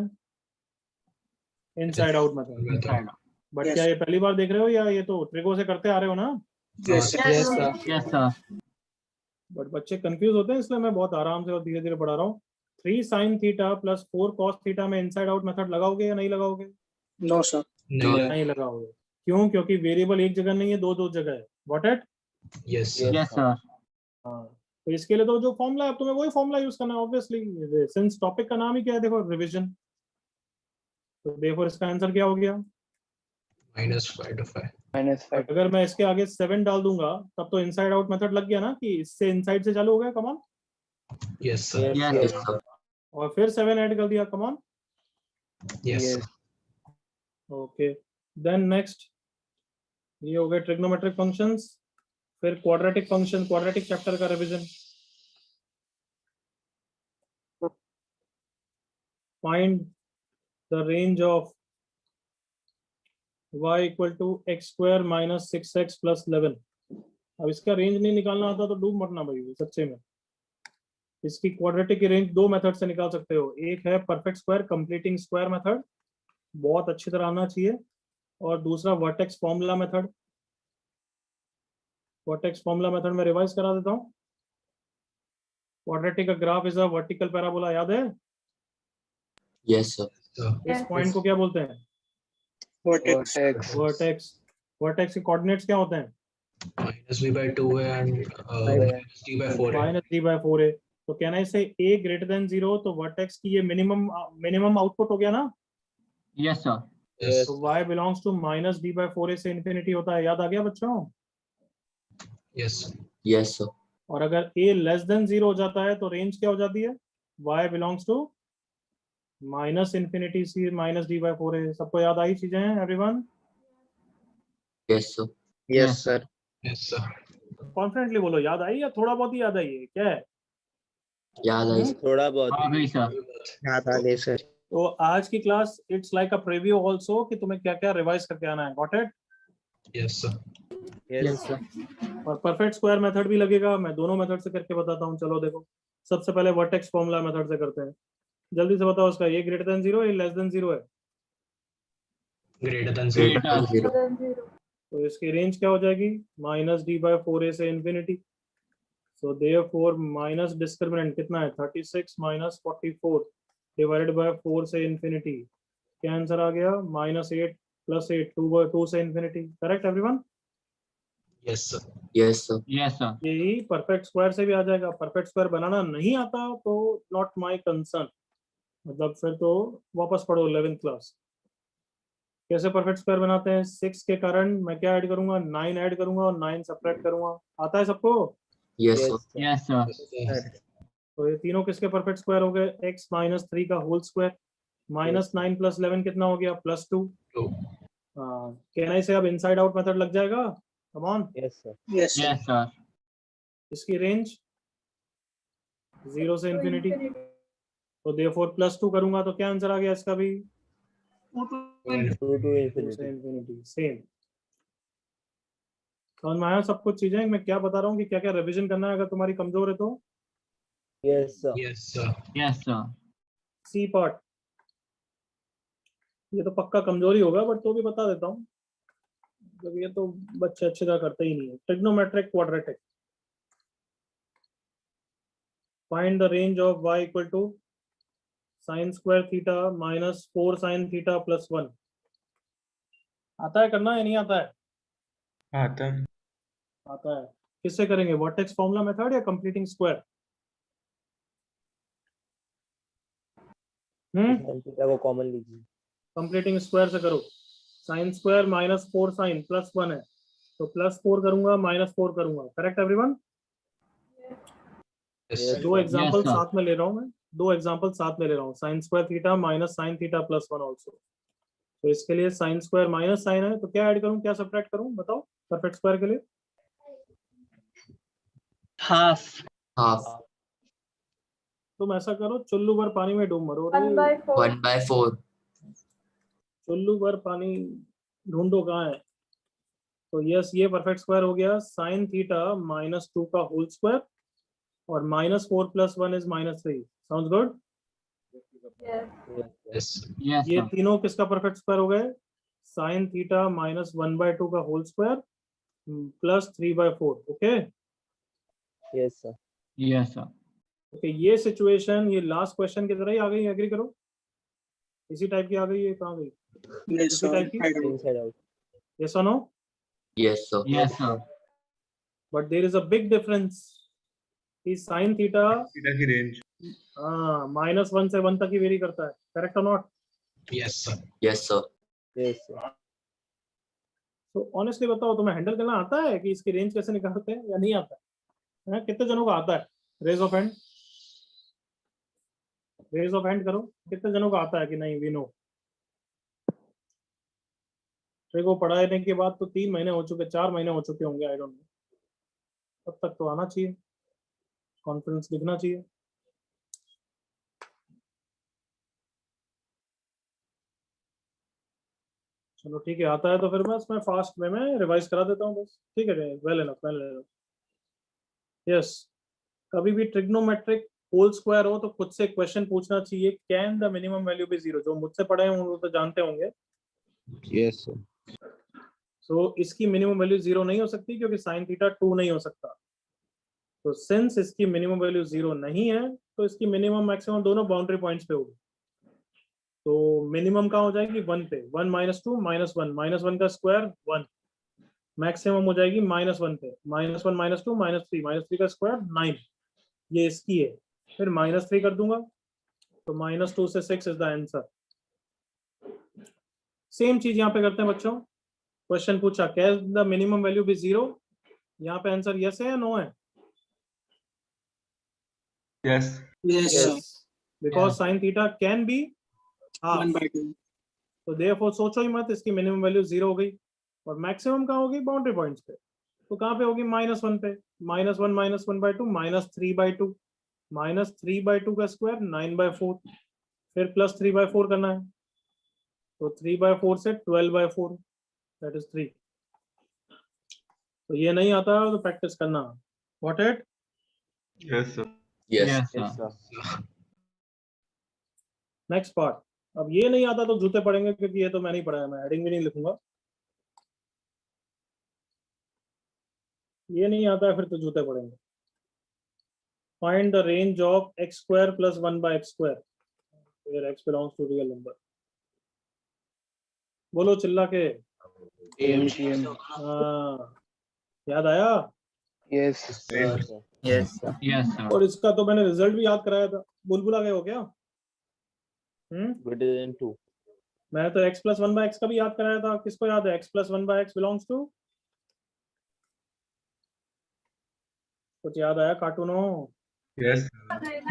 Inside out method. But
Yes.
क्या ये पहली बार देख रहे हो या ये तो ट्रिगो से करते आ रहे हो ना?
Yes, sir.
Yes, sir.
Yes, sir.
But बच्चे कंफ्यूज होते हैं, इसलिए मैं बहुत आराम से और धीरे धीरे पढ़ा रहा हूँ। 3 sin theta plus 4 cos theta में इनसाइड आउट मेथड लगाओगे या नहीं लगाओगे?
No, sir.
No.
नहीं लगाओगे। क्यों? क्योंकि वेरिएबल एक जगह नहीं है, दो जगह है। What it?
Yes.
Yes, sir.
हाँ, तो इसके लिए तो जो फॉर्मूला है, अब तुम्हें वही फॉर्मूला यूज करना है ऑब्वियसली, सिंस टॉपिक का नाम ही क्या है, देखो रिवीजन। तो देखो इसका आंसर क्या हो गया?
-5 to 5.
-5.
अगर मैं इसके आगे 7 डाल दूंगा तब तो इनसाइड आउट मेथड लग गया ना, कि इससे इनसाइड से चालू हो गया, कम on.
Yes, sir.
Yes,
Yes, sir.
और फिर 7 ऐड कर दिया, come on.
Yes,
Yes.
sir.
Okay, then next ये हो गए ट्रिग्नोमेट्रिक फंक्शंस। फिर क्वाड्रेटिक फंक्शन, क्वाड्रेटिक चैप्टर का revision. Find the range of y equal to X square minus 6x plus 11। अब इसका रेंज नहीं निकालना आता तो डूब मरना भाई सच्चे में। इसकी क्वाड्रेटिक की रेंज दो मेथड से निकाल सकते हो। एक है perfect square completing square method, बहुत अच्छी तरह आना चाहिए, और दूसरा vertex formula method. Vertex formula method में रिवाइज करा देता हूँ। क्वाड्रेटिक का graph is a vertical parabola, याद है?
Yes, sir.
इस पॉइंट को क्या बोलते हैं?
Vertex.
Vertex.
वर्टेक्स। वर्टेक्स के कोऑर्डिनेट्स क्या होते हैं?
-b/2 है and -d/4 है.
माइनस डी बाई 4 है। तो कहना है इसे a ग्रेटर देन 0, तो वर्टेक्स की ये मिनिमम आउटपुट हो गया ना।
Yes, sir.
Yes.
तो y belongs to minus D by 4 से इन्फिनिटी होता है, याद आ गया बच्चों?
Yes. Yes, sir.
और अगर a लेस देन 0 हो जाता है तो रेंज क्या हो जाती है? y belongs to minus infinity से माइनस डी बाई 4 है। सबको याद आई चीजें everyone?
Yes, sir.
Yes, sir.
Yes, sir.
Confidently बोलो, याद आई या थोड़ा बहुत ही याद आई है? क्या है?
याद आई sir.
थोड़ा बहुत।
आ गई, sir.
याद आ गई सर।
तो आज की class it's like a preview also, कि तुम्हें क्या क्या रिवाइज करके आना है। Got it?
Yes, sir.
Yes,
sir.
और परफेक्ट स्क्वायर मेथड भी लगेगा, मैं दोनों मेथड से करके बताता हूँ। चलो देखो, सबसे पहले वर्टेक्स फॉर्मूला मेथड से करते हैं। जल्दी से बताओ, उसका ये ग्रेटर देन 0 या लेस देन 0 है?
Greater than
Greater.
0.
तो इसकी रेंज क्या हो जाएगी? माइनस डी बाई 4a से infinity. So therefore minus discriminant कितना है? 36 माइनस 44 डिवाइडेड बाय 4 से इन्फिनिटी। क्या आंसर आ गया? -8 प्लस 8, 2 से infinity. Correct everyone?
Yes, sir. Yes, sir.
Yes, sir.
यही परफेक्ट स्क्वायर से भी आ जाएगा। परफेक्ट स्क्वायर बनाना नहीं आता तो नॉट माय कंसर्न, मतलब फिर तो वापस पढ़ो 11th क्लास। कैसे परफेक्ट स्क्वायर बनाते हैं? 6 के कारण मैं क्या ऐड करूंगा? 9 ऐड करूंगा और 9 सब्ट्रैक्ट करूंगा। आता है सबको?
Yes, sir.
Yes, sir.
Yes.
तो ये तीनों किसके परफेक्ट स्क्वायर हो गए? x माइनस 3 का होल स्क्वायर, माइनस 9 प्लस 11 कितना हो गया? +2।
Two.
कहना इसे अब इनसाइड आउट मेथड लग जाएगा। कम on.
yes, sir.
Yes, sir.
Yes, sir.
इसकी रेंज 0 से इन्फिनिटी, तो देयरफॉर +2 करूंगा तो क्या आंसर आ गया इसका भी?
2 to
2 से
infinity.
इन्फिनिटी। सेम। समझ में आया सब कुछ चीजें? मैं क्या बता रहा हूँ कि क्या क्या रिवीजन करना है अगर तुम्हारी कमजोर है तो।
Yes, sir.
Yes, sir.
Yes, sir.
C part ये तो पक्का कमजोरी होगा, बट तो भी बता देता हूँ, जब ये तो बच्चे अच्छी तरह करते ही नहीं है। Trigonometric quadratic. Find the range of y equal to sin square theta minus 4 sin theta plus 1। आता है करना या नहीं आता है?
आता है।
आता है। किससे करेंगे? वर्टेक्स फॉर्मूला मेथड या कंप्लीटिंग स्क्वायर?
Sin theta को कॉमन लीजिए।
कंप्लीटिंग स्क्वायर से करो। sin square minus 4 sin plus 1 है, तो +4 करूंगा -4 करूंगा। Correct everyone?
Yes,
Yes,
sir.
दो एग्जांपल
sir.
साथ में ले रहा हूं मैं, दो एग्जांपल साथ में ले रहा हूं। sin square theta minus sin theta plus 1 also. तो इसके लिए sin स्क्वायर माइनस sin है, तो क्या ऐड करूं, क्या सब्ट्रैक्ट करूं? बताओ परफेक्ट स्क्वायर के लिए।
Half.
Half.
तुम ऐसा करो, चुल्लू भर पानी में डूब मरो रे।
1/4.
चुल्लू भर पानी ढूंढो कहाँ है। तो यस, ये परफेक्ट स्क्वायर हो गया। sin थीटा -2 का होल स्क्वायर और -4 + 1 is -3। Sounds good?
Yes.
Yes,
ये
sir.
तीनों किसका परफेक्ट स्क्वायर हो गए? sin थीटा -1/2 का whole square plus 3/4. Okay.
Yes, sir.
Yes, sir.
Okay, ये सिचुएशन ये लास्ट क्वेश्चन की तरह ही आ गई, एग्री करो? इसी टाइप की आ गई, ये कहाँ गई?
Yes,
इसी
sir.
टाइप की?
I do.
Inside out.
Yes or no?
Yes, sir.
Yes, sir.
But there is a big difference. कि sin theta
थीटा की रेंज
-1 से 1 तक ही वेरी करता है, करेक्ट और not?
Yes sir
Yes, sir.
Yes, sir.
तो honestly बताओ, तुम्हें हैंडल करना आता है कि इसकी रेंज कैसे निकालते हैं या नहीं आता है? कितने जनों को आता है? Raise of hand, raise of hand करो, कितने जनों को आता है कि नहीं? We know. को पढ़ाने के बाद तो 3 महीने हो चुके, 4 महीने हो चुके होंगे, आई डोंट नो, तब तक तो आना चाहिए, कॉन्फिडेंस दिखना चाहिए। चलो ठीक है, आता है तो फिर बस मैं फास्ट वे में रिवाइज करा देता हूँ बस, ठीक है? Well enough, well enough. Yes, कभी भी ट्रिग्नोमेट्रिक होल स्क्वायर हो तो खुद से क्वेश्चन पूछना चाहिए, can the minimum value be 0? जो मुझसे पढ़े हैं वो तो जानते होंगे।
Yes, sir.
सो इसकी मिनिमम वैल्यू 0 नहीं हो सकती क्योंकि साइन थीटा 2 नहीं हो सकता। तो सिंस इसकी मिनिमम वैल्यू 0 नहीं है तो इसकी मिनिमम मैक्सिमम दोनों बाउंड्री पॉइंट्स पे होगी। तो मिनिमम कहाँ हो जाएगी? 1 पे। 1 - 2 -1, -1 का स्क्वायर 1। मैक्सिमम हो जाएगी -1 पे। -1 - 2 -3 का स्क्वायर 9। ये इसकी है, फिर -3 कर दूंगा तो -2 से 6 इज द आंसर। सेम चीज यहाँ पे करते हैं बच्चों। क्वेश्चन पूछा can the minimum value be 0? यहाँ पे आंसर यस है या नो है?
Yes
Yes, sir.
Because sine theta can be
1/2.
तो देयरफॉर सोचो ही मत, इसकी मिनिमम वैल्यू 0 हो गई। और मैक्सिमम कहाँ होगी? बाउंड्री पॉइंट्स पे। तो कहाँ पे होगी? -1 पे। -1 -1/2 -3/2। -3/2 का स्क्वायर 9/4, फिर +3/4 करना है तो 3/4 से 12/4, दैट इज 3। तो ये नहीं आता तो प्रैक्टिस करना। What it?
Yes sir
Yes.
Yes,
Yes,
sir.
sir.
Next part. अब ये नहीं आता तो जूते पड़ेंगे क्योंकि ये तो मैं नहीं पढ़ाया, मैं हेडिंग भी नहीं लिखूंगा। ये नहीं आता है फिर तो जूते पड़ेंगे। Find the range of x² + 1/x², where x belongs to real number। बोलो चिल्ला के।
AMGM.
याद आया?
Yes.
Yes, sir.
Yes, sir. Yes, sir.
और इसका तो मैंने रिजल्ट भी याद कराया था। बुलबुला गए हो क्या?
Greater than 2.
मैंने तो x + 1/x का भी याद कराया था। किसको याद है? x + 1/x belongs to? कुछ याद आया कार्टूनो?
Yes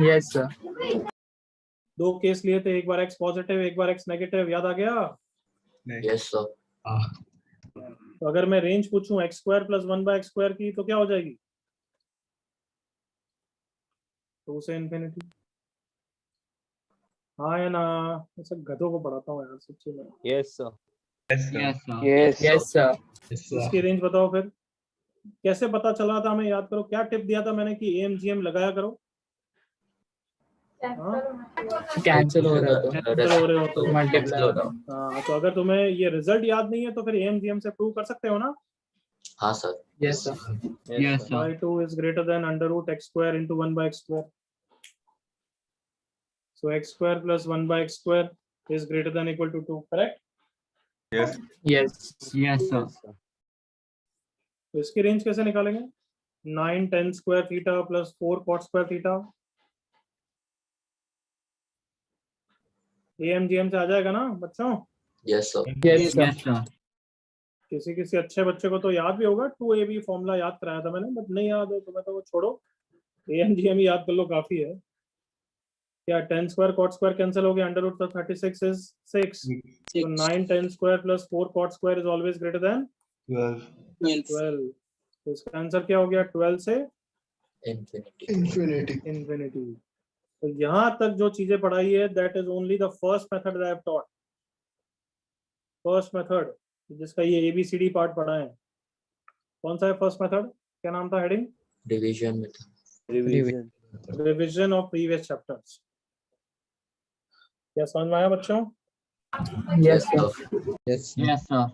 Yes, sir.
2 केस लिए थे, एक बार x पॉजिटिव एक बार x नेगेटिव, याद आ गया?
Yes, sir.
तो अगर मैं रेंज पूछूं x² + 1/x² की तो क्या हो जाएगी? 2 से इन्फिनिटी। हाँ या ना? ऐसे गधों को पढ़ाता हूँ यार सच्ची में।
Yes, sir.
Yes sir
Yes, sir.
Yes.
Yes, sir.
इसकी रेंज बताओ फिर। कैसे पता चला था हमें? याद करो, क्या टिप दिया था मैंने कि AMGM लगाया करो?
Cancel हो रहा था.
Cancel हो रहे हो तो।
Multiply हो रहा.
हाँ, तो अगर तुम्हें ये रिजल्ट याद नहीं है तो फिर AMGM से प्रूव कर सकते हो ना?
हाँ sir.
Yes, sir. Yes, sir.
y2 is greater than √x² into 1/x². So x² + 1/x² is greater than equal to 2, correct?
Yes
Yes. Yes, sir.
Yes, sir.
तो इसकी रेंज कैसे निकालेंगे? 9 tan square theta plus 4 cot square theta। AMGM से आ जाएगा ना बच्चों?
Yes, sir.
Yes, yes, sir.
किसी किसी अच्छे बच्चे को तो याद भी होगा, 2AB फॉर्मूला याद कराया था मैंने, बट नहीं याद है तुम्हें तो वो छोड़ो, AMGM ही याद कर लो, काफी है। क्या tan square cot square cancel हो गया, √36 is 6, so 9 tan square plus 4 cot square is always greater than
12
12। तो इसका आंसर क्या हो गया? 12 से
Infinity.
इन्फिनिटी। तो यहाँ तक जो चीजें पढ़ाई है that is only the first method that I have taught. First method जिसका ये ABCD पार्ट पढ़ा है, कौन सा है फर्स्ट मेथड? क्या नाम था heading?
Division method.
Revision.
Revision of previous chapters. क्या समझ में आया बच्चों?
Yes, sir.
sir.
Yes, sir.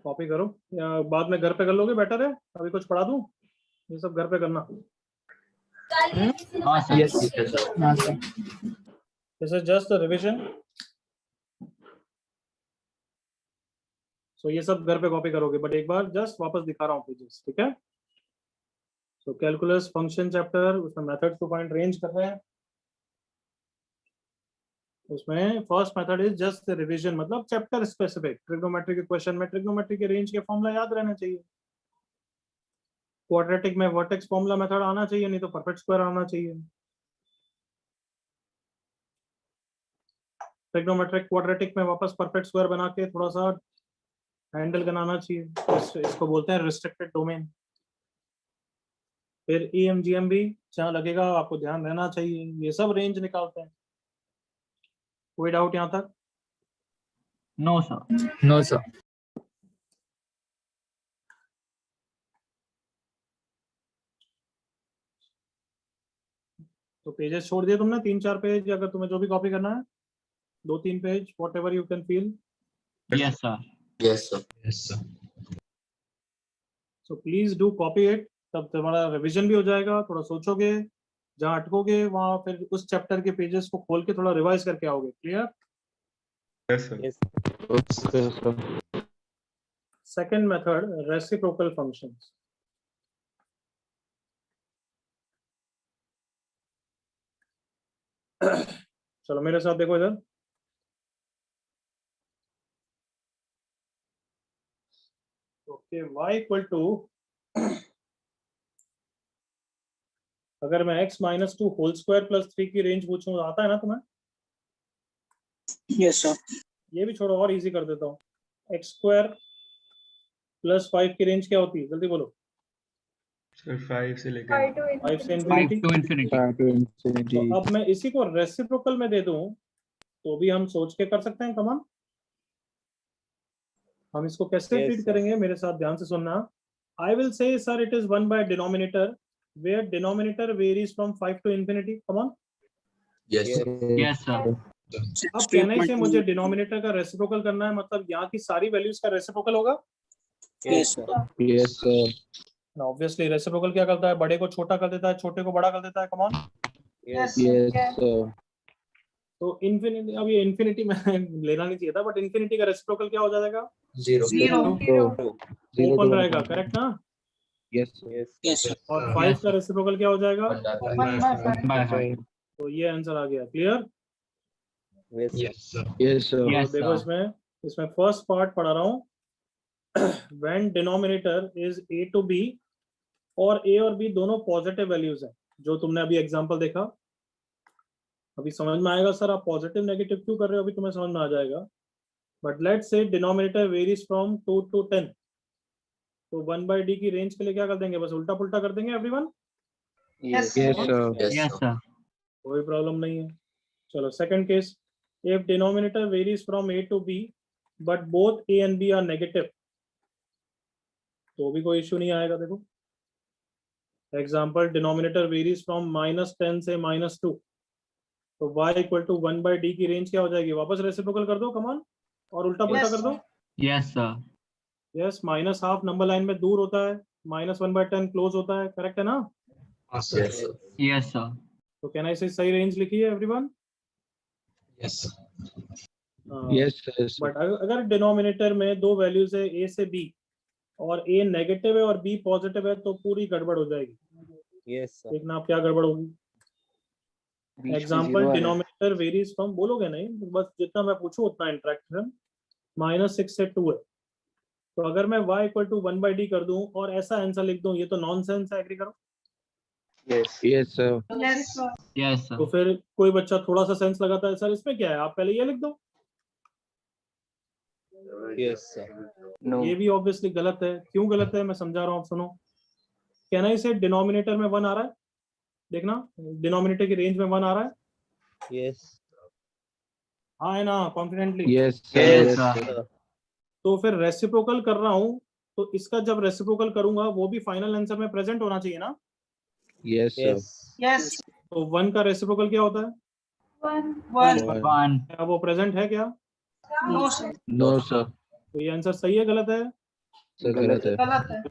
Copy करो या बाद में घर पे कर लोगे, बेटर है अभी कुछ पढ़ा दूं, ये सब घर पे करना।
हाँ सर।
Yes, sir.
This is just the revision. So ये सब घर पे कॉपी करोगे, बट एक बार जस्ट वापस दिखा रहा हूँ पेजेस, ठीक है। सो कैलकुलस फंक्शन चैप्टर, उसमें मेथड्स टू फाइंड रेंज कर रहे हैं। उसमें first method is just revision, मतलब चैप्टर स्पेसिफिक। ट्रिग्नोमेट्री के क्वेश्चन में ट्रिग्नोमेट्री के रेंज के फॉर्मूला याद रहना चाहिए। क्वाड्रेटिक में वर्टेक्स फॉर्मूला मेथड आना चाहिए, नहीं तो परफेक्ट स्क्वायर आना चाहिए। ट्रिग्नोमेट्रिक क्वाड्रेटिक में वापस परफेक्ट स्क्वायर बना के थोड़ा सा हैंडल बनाना चाहिए, इसको बोलते हैं रिस्ट्रिक्टेड डोमेन। फिर EMGM भी जहाँ लगेगा आपको ध्यान रहना चाहिए, ये सब रेंज निकालते हैं। कोई डाउट यहाँ तक?
No sir.
No, sir.
तो पेजेस छोड़ दिए तुमने, 3-4 पेज, अगर तुम्हें जो भी कॉपी करना है 2-3 page, what ever you can feel.
Yes sir.
Yes, sir.
So please do copy it, तब तुम्हारा रिवीजन भी हो जाएगा। थोड़ा सोचोगे, जहाँ अटकोगे वहां फिर उस चैप्टर के पेजेस को खोल के थोड़ा रिवाइज करके आओगे। Clear?
Yes, sir.
Yes.
Second method, reciprocal functions. चलो मेरे साथ देखो इधर। ओके, y इक्वल टू, अगर मैं x minus 2 whole square plus 3 की रेंज पूछूं, तो आता है ना तुम्हें?
Yes, sir.
ये भी छोड़ो और इजी कर देता हूँ। एक्स स्क्वायर प्लस 5 की रेंज क्या होती है, जल्दी बोलो।
Sir, 5 से लेकर
5 से
5
इंफिनिटी।
to infinity.
तो अब मैं इसी को रेसिप्रोकल में दे दूं तो भी हम सोच के कर सकते हैं। कमान, हम इसको कैसे
Yes,
ट्रीट
sir.
करेंगे, मेरे साथ ध्यान से सुनना। I will say sir it is 1 by denominator, where denominator varies from 5 to infinity। Come on,
Yes, sir.
Yes sir.
अब कहना ही से मुझे डिनोमिनेटर का रेसिप्रोकल करना है, मतलब यहाँ की सारी वैल्यूज का रेसिप्रोकल होगा।
Yes, sir.
Yes, sir.
Obviously reciprocal क्या करता है, बड़े को छोटा कर देता है, छोटे को बड़ा कर देता है। कमान,
Yes, sir.
तो इन्फिनिटी, अब ये इन्फिनिटी में लेना नहीं चाहिए था, बट इन्फिनिटी का रेसिप्रोकल क्या हो जाएगा?
Zero.
ओपन रहेगा, करेक्ट ना?
Yes.
Yes, sir.
और 5 का रेसिप्रोकल क्या हो जाएगा?
One by five.
तो ये आंसर आ गया। क्लियर?
Yes, sir.
Yes
देखो
sir.
इसमें फर्स्ट पार्ट पढ़ा रहा हूँ। When denominator is a to b, और a और b दोनों पॉजिटिव वैल्यूज हैं, जो तुमने अभी एग्जांपल देखा। अभी समझ में आएगा सर आप पॉजिटिव नेगेटिव क्यों कर रहे हो, अभी तुम्हें समझ में आ जाएगा। But let's say denominator varies from 2 to 10, तो 1 by d की रेंज के लिए क्या कर देंगे, बस उल्टा पुल्टा कर देंगे everyone.
Yes, sir.
Yes sir.
कोई प्रॉब्लम नहीं है। चलो second case, if denominator varies from a to b but both a and b are negative, तो भी कोई इश्यू नहीं आएगा। देखो एग्जांपल, डिनोमिनेटर वेरीज फ्रॉम -10 से -2, तो y equal to 1 by d की रेंज क्या हो जाएगी, वापस रेसिप्रोकल कर दो कमान, और उल्टा पुल्टा कर दो।
Yes sir.
Yes, -½ number line में दूर होता है, -1/10 क्लोज होता है, करेक्ट है ना?
Yes, sir.
Yes sir.
तो कैन आई से सही रेंज लिखी है everyone?
Yes.
Yes, sir.
But अगर डिनोमिनेटर में दो वैल्यूज है a से b, और a नेगेटिव है और b पॉजिटिव है, तो पूरी गड़बड़ हो जाएगी।
Yes, sir.
देखना आप क्या गड़बड़ होगी।
बीच में
एग्जाम्पल,
zero आ रहा है।
डिनोमिनेटर वेरीज फ्रॉम, बोलोगे नहीं, बस जितना मैं पूछूं उतना इंटरेक्शन। -6 से 2 है, तो अगर मैं y equal to 1 by d कर दूं और ऐसा आंसर लिख दूं, ये तो नॉनसेंस है। एग्री करो?
Yes.
Yes, sir.
Yes sir.
तो फिर कोई बच्चा थोड़ा सा सेंस लगाता है, सर इसमें क्या है, आप पहले ये लिख दो।
Yes, sir.
No.
ये भी ऑब्वियसली गलत है। क्यों गलत है, मैं समझा रहा हूँ, आप सुनो। कहना इसे डिनोमिनेटर में 1 आ रहा है, देखना डिनोमिनेटर की रेंज में 1 आ रहा है।
Yes.
हाँ है ना, confidently.
Yes, sir.
Yes,
Yes,
sir.
sir.
तो फिर रेसिप्रोकल कर रहा हूँ, तो इसका जब रेसिप्रोकल करूंगा वो भी फाइनल आंसर में प्रेजेंट होना चाहिए ना।
Yes, sir.
तो 1 का रेसिप्रोकल क्या होता है?
One.
क्या वो प्रेजेंट है क्या?
No, sir.
तो ये आंसर सही है गलत है?
गलत है।
गलत है।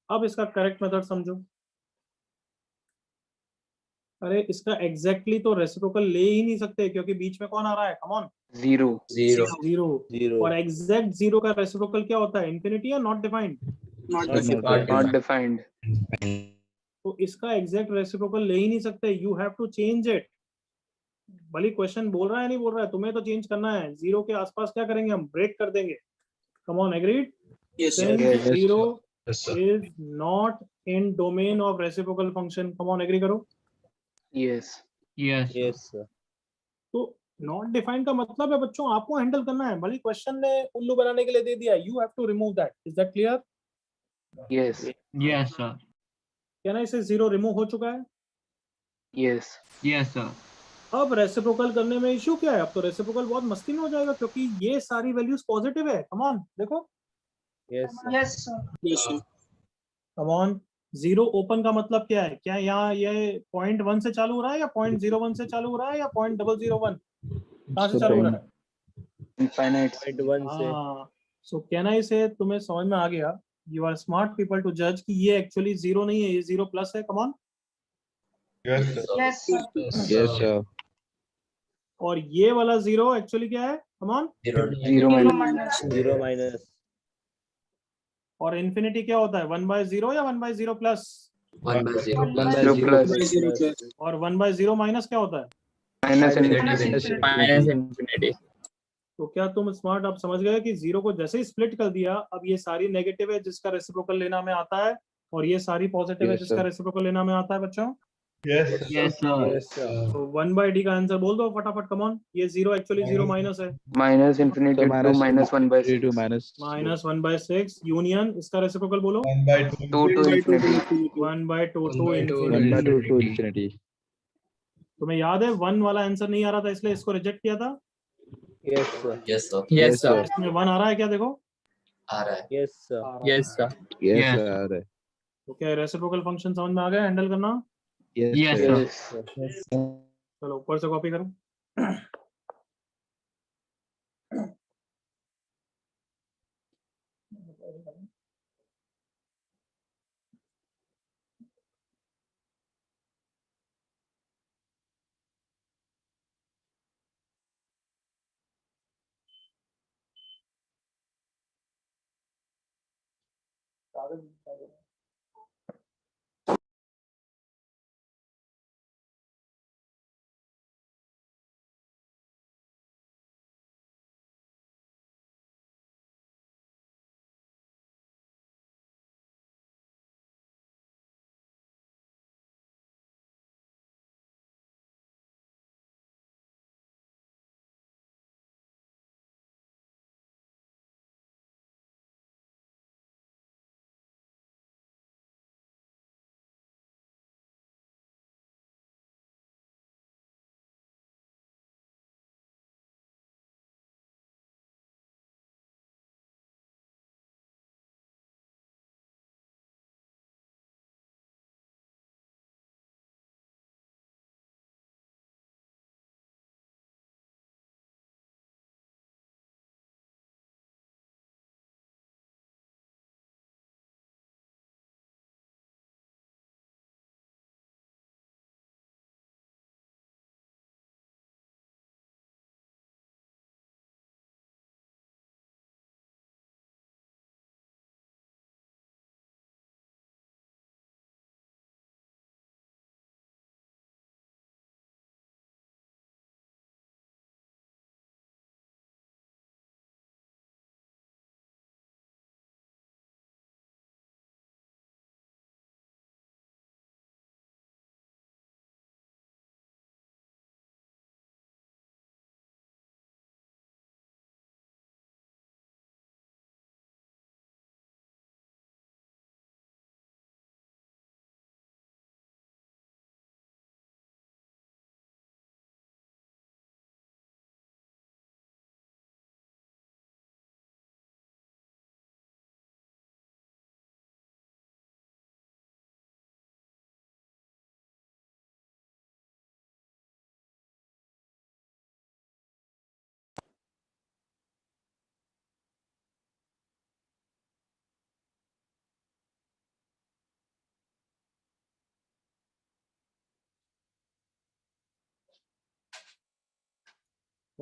अब इसका करेक्ट मेथड समझो। अरे इसका एग्जैक्टली तो रेसिप्रोकल ले ही नहीं सकते क्योंकि बीच में कौन आ रहा है, come on,
zero.
Zero.
Zero.
Zero.
और एग्जैक्ट जीरो का रेसिप्रोकल क्या होता है, इन्फिनिटी या नॉट डिफाइंड?
Not defined.
तो इसका एग्जैक्ट रेसिप्रोकल ले ही नहीं सकते, you have to change it. भले क्वेश्चन बोल रहा है नहीं बोल रहा है, तुम्हें तो चेंज करना है। जीरो के आसपास क्या करेंगे हम, ब्रेक कर देंगे। Come on, agreed?
Yes, sir.
Yes.
Zero
Yes, sir.
Is not in domain of reciprocal function. Come on, agree करो।
यस।
Yes.
Yes, sir.
तो नॉट डिफाइंड का मतलब है बच्चों आपको हैंडल करना है, भले क्वेश्चन ने उल्लू बनाने के लिए दे दिया, you have to remove that. Is that clear?
Yes.
Yes, sir.
क्या ना, इसे जीरो रिमूव हो चुका है।
यस।
Yes, sir.
अब रेसिप्रोकल करने में इश्यू क्या है, अब तो रेसिप्रोकल बहुत मस्ती में हो जाएगा क्योंकि ये सारी वैल्यूज पॉजिटिव है। कम ऑन देखो,
Yes, sir.
Yes, sir.
Yes, sir.
Come on. Zero open का मतलब क्या है, क्या यहाँ ये 0.1 से चालू हो रहा है या 0.01 से चालू हो रहा है या 0.001, कहाँ से चालू हो रहा है?
इनफाइनाइट।
0.1 से.
हाँ, सो कहना इसे तुम्हें समझ में आ गया। You are smart people to जज कि ये एक्चुअली जीरो नहीं है, ये जीरो प्लस है। कम on.
Yes, sir.
Yes, sir.
Yes, sir.
और ये वाला जीरो एक्चुअली क्या है, come on.
Zero
Zero
minus.
minus.
0 minus.
और इन्फिनिटी क्या होता है, 1/0 या 1/0 प्लस?
1/0.
0 प्लस।
Zero plus.
और 1/0 माइनस क्या होता है?
Minus
Minus
infinity.
infinity.
infinity.
तो क्या तुम स्मार्ट आप समझ गए कि जीरो को जैसे ही स्प्लिट कर दिया, अब ये सारी नेगेटिव है जिसका रेसिप्रोकल लेना में आता है, और ये सारी पॉजिटिव है
Yes,
जिसका
sir.
रेसिप्रोकल लेना में आता है बच्चों।
Yes, sir.
Yes, sir.
Yes, sir.
तो 1/d का आंसर बोल दो फटाफट। कम ऑन, ये जीरो एक्चुअली जीरो माइनस है,
माइनस इनफिनिटी टू माइनस 1/6।
माइनस 1/6 यूनियन, इसका रेसिप्रोकल बोलो।
1/2.
2 to infinity.
1/2 to
1/2
infinity.
infinity.
तुम्हें याद है 1 वाला आंसर नहीं आ रहा था इसलिए इसको रिजेक्ट किया था।
Yes, sir.
Yes, sir.
Yes, sir.
इसमें 1 आ रहा है क्या, देखो
आ रहा है.
Yes, sir.
आ रहा है।
Yes, sir.
Yes,
Yes.
sir.
तो क्या रेसिप्रोकल फंक्शन समझ में आ गया हैंडल करना?
Yes, sir.
यस।
चलो ऊपर से कॉपी करो।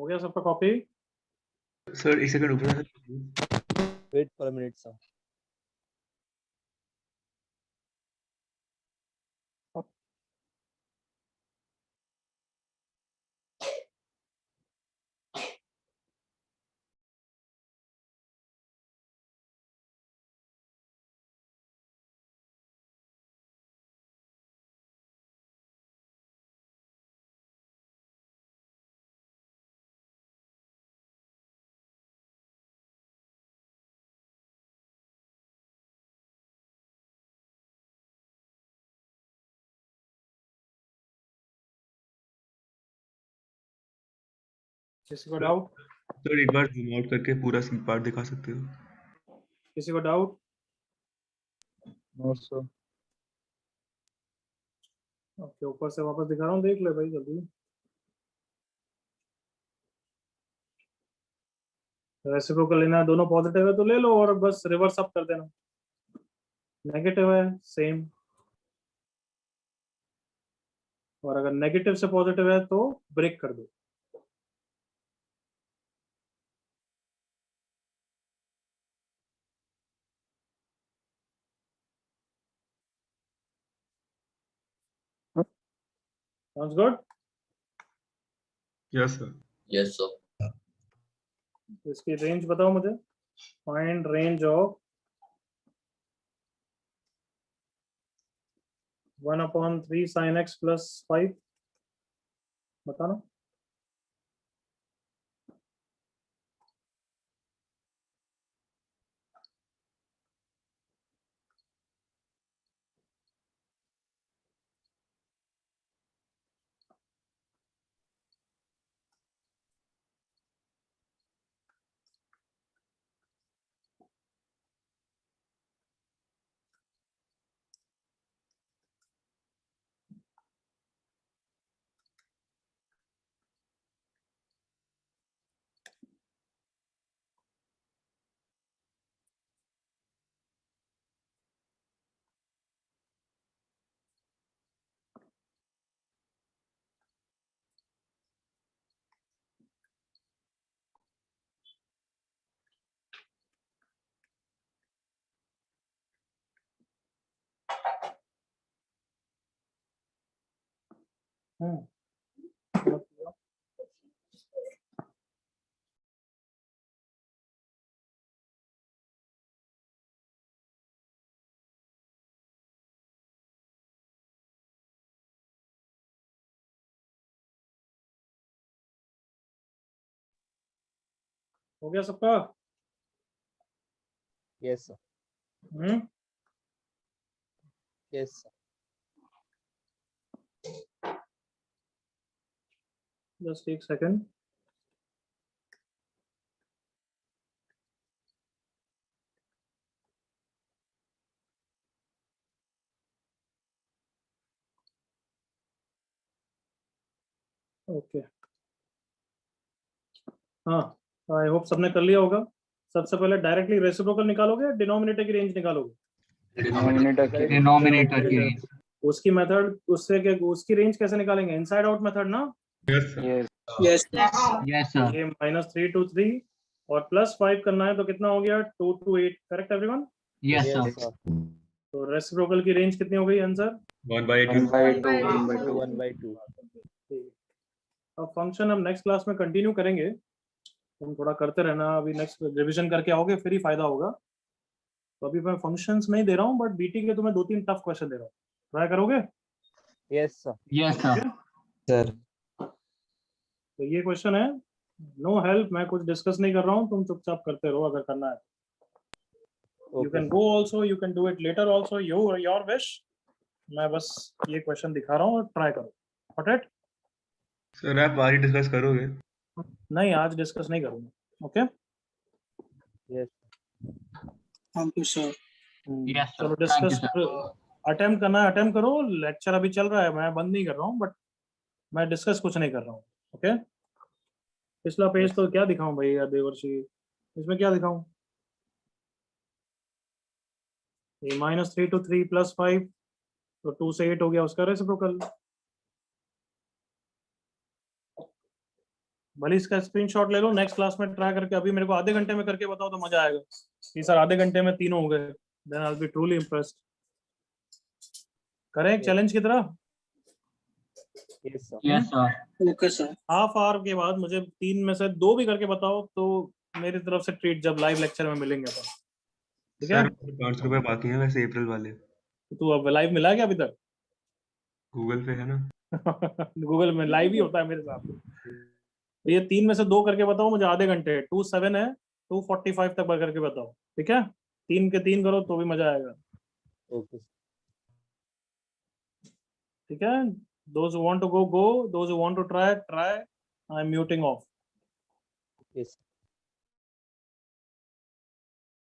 हो गया सबका कॉपी?
सर एक सेकंड ऊपर
Wait for a minute, sir.
किसी को डाउट?
सर एक बार जूम आउट करके पूरा सी पार्ट दिखा सकते हो?
किसी को डाउट?
No, sir.
ओके, ऊपर से वापस दिखा रहा हूँ, देख ले भाई जल्दी। रेसिप्रोकल लेना है, दोनों पॉजिटिव है तो ले लो और बस रिवर्स अप कर देना। नेगेटिव है सेम, और अगर नेगेटिव से पॉजिटिव है तो ब्रेक कर दो। Sounds good?
Yes sir.
Yes, sir.
इसकी रेंज बताओ मुझे। Find range of 1/3 sin x plus 5, बताना। हो गया सबका?
Yes, sir. Yes, sir.
Just एक सेकंड। ओके, हाँ, आई होप सबने कर लिया होगा। सबसे पहले डायरेक्टली रेसिप्रोकल निकालोगे, डिनोमिनेटर की रेंज निकालोगे?
Denominator की range.
Denominator की range.
उसकी मेथड, उससे क्या, उसकी रेंज कैसे निकालेंगे? इनसाइड आउट मेथड ना।
Yes sir.
Yes.
Yes.
Yes, sir.
ये -3 to 3 और +5 करना है तो कितना हो गया? 2 to 8, correct everyone?
Yes,
Yes,
sir.
sir.
तो रेसिप्रोकल की रेंज कितनी हो गई आंसर?
1/2।
1/2. 1/2.
1/2.
अब फंक्शन हम नेक्स्ट क्लास में कंटिन्यू करेंगे, तुम थोड़ा करते रहना। अभी नेक्स्ट रिवीजन करके आओगे फिर ही फायदा होगा। तो अभी मैं फंक्शंस नहीं दे रहा हूँ, बट बीटी के तुम्हें 2-3 टफ क्वेश्चन दे रहा हूँ, ट्राई करोगे?
Yes, sir.
Yes, sir.
Sir.
तो ये क्वेश्चन है, नो हेल्प, मैं कुछ डिस्कस नहीं कर रहा हूँ, तुम चुपचाप करते रहो अगर करना है। You
Okay.
Can go also, you can do it later also, your wish. मैं बस ये क्वेश्चन दिखा रहा हूँ और ट्राई करो। Got it?
सर आप बारी डिस्कस करोगे?
नहीं, आज डिस्कस नहीं करूंगा। Okay,
Yes.
Thank you, sir.
Yes, sir.
चलो
Thank you,
discuss
sir.
Attempt करना है, अटेम्प्ट करो। लेक्चर अभी चल रहा है, मैं बंद नहीं कर रहा हूँ, बट मैं डिस्कस कुछ नहीं कर रहा हूँ। ओके, पिछला पेज तो क्या दिखाऊं भाई यार देवर्षि, इसमें क्या दिखाऊं? ये -3 to 3 +5 तो 2 से 8 हो गया, उसका रेसिप्रोकल। भले इसका स्क्रीनशॉट ले लो, नेक्स्ट क्लास में ट्राई करके, अभी मेरे को आधे घंटे में करके बताओ तो मजा आएगा कि सर आधे घंटे में तीनों हो गए, then I will be truly impressed. करें एक चैलेंज की तरह?
Yes, sir.
Yes, sir.
Okay, sir.
Half hour के बाद मुझे 3 में से 2 भी करके बताओ तो मेरी तरफ से ट्रीट, जब लाइव लेक्चर में मिलेंगे अपन, ठीक है?
सर 500 रुपए बाकी हैं वैसे अप्रैल वाले,
तू अब लाइव मिला क्या अभी तक?
गूगल पे है ना।
गूगल में लाइव ही होता है मेरे साथ। तो ये 3 में से 2 करके बताओ मुझे आधे घंटे, 2:07 है, 2:45 तक करके बताओ, ठीक है? 3 के 3 करो तो भी मजा आएगा,
Okay.
ठीक है? Those who want to go, those who want to try, I am muting off.
Yes.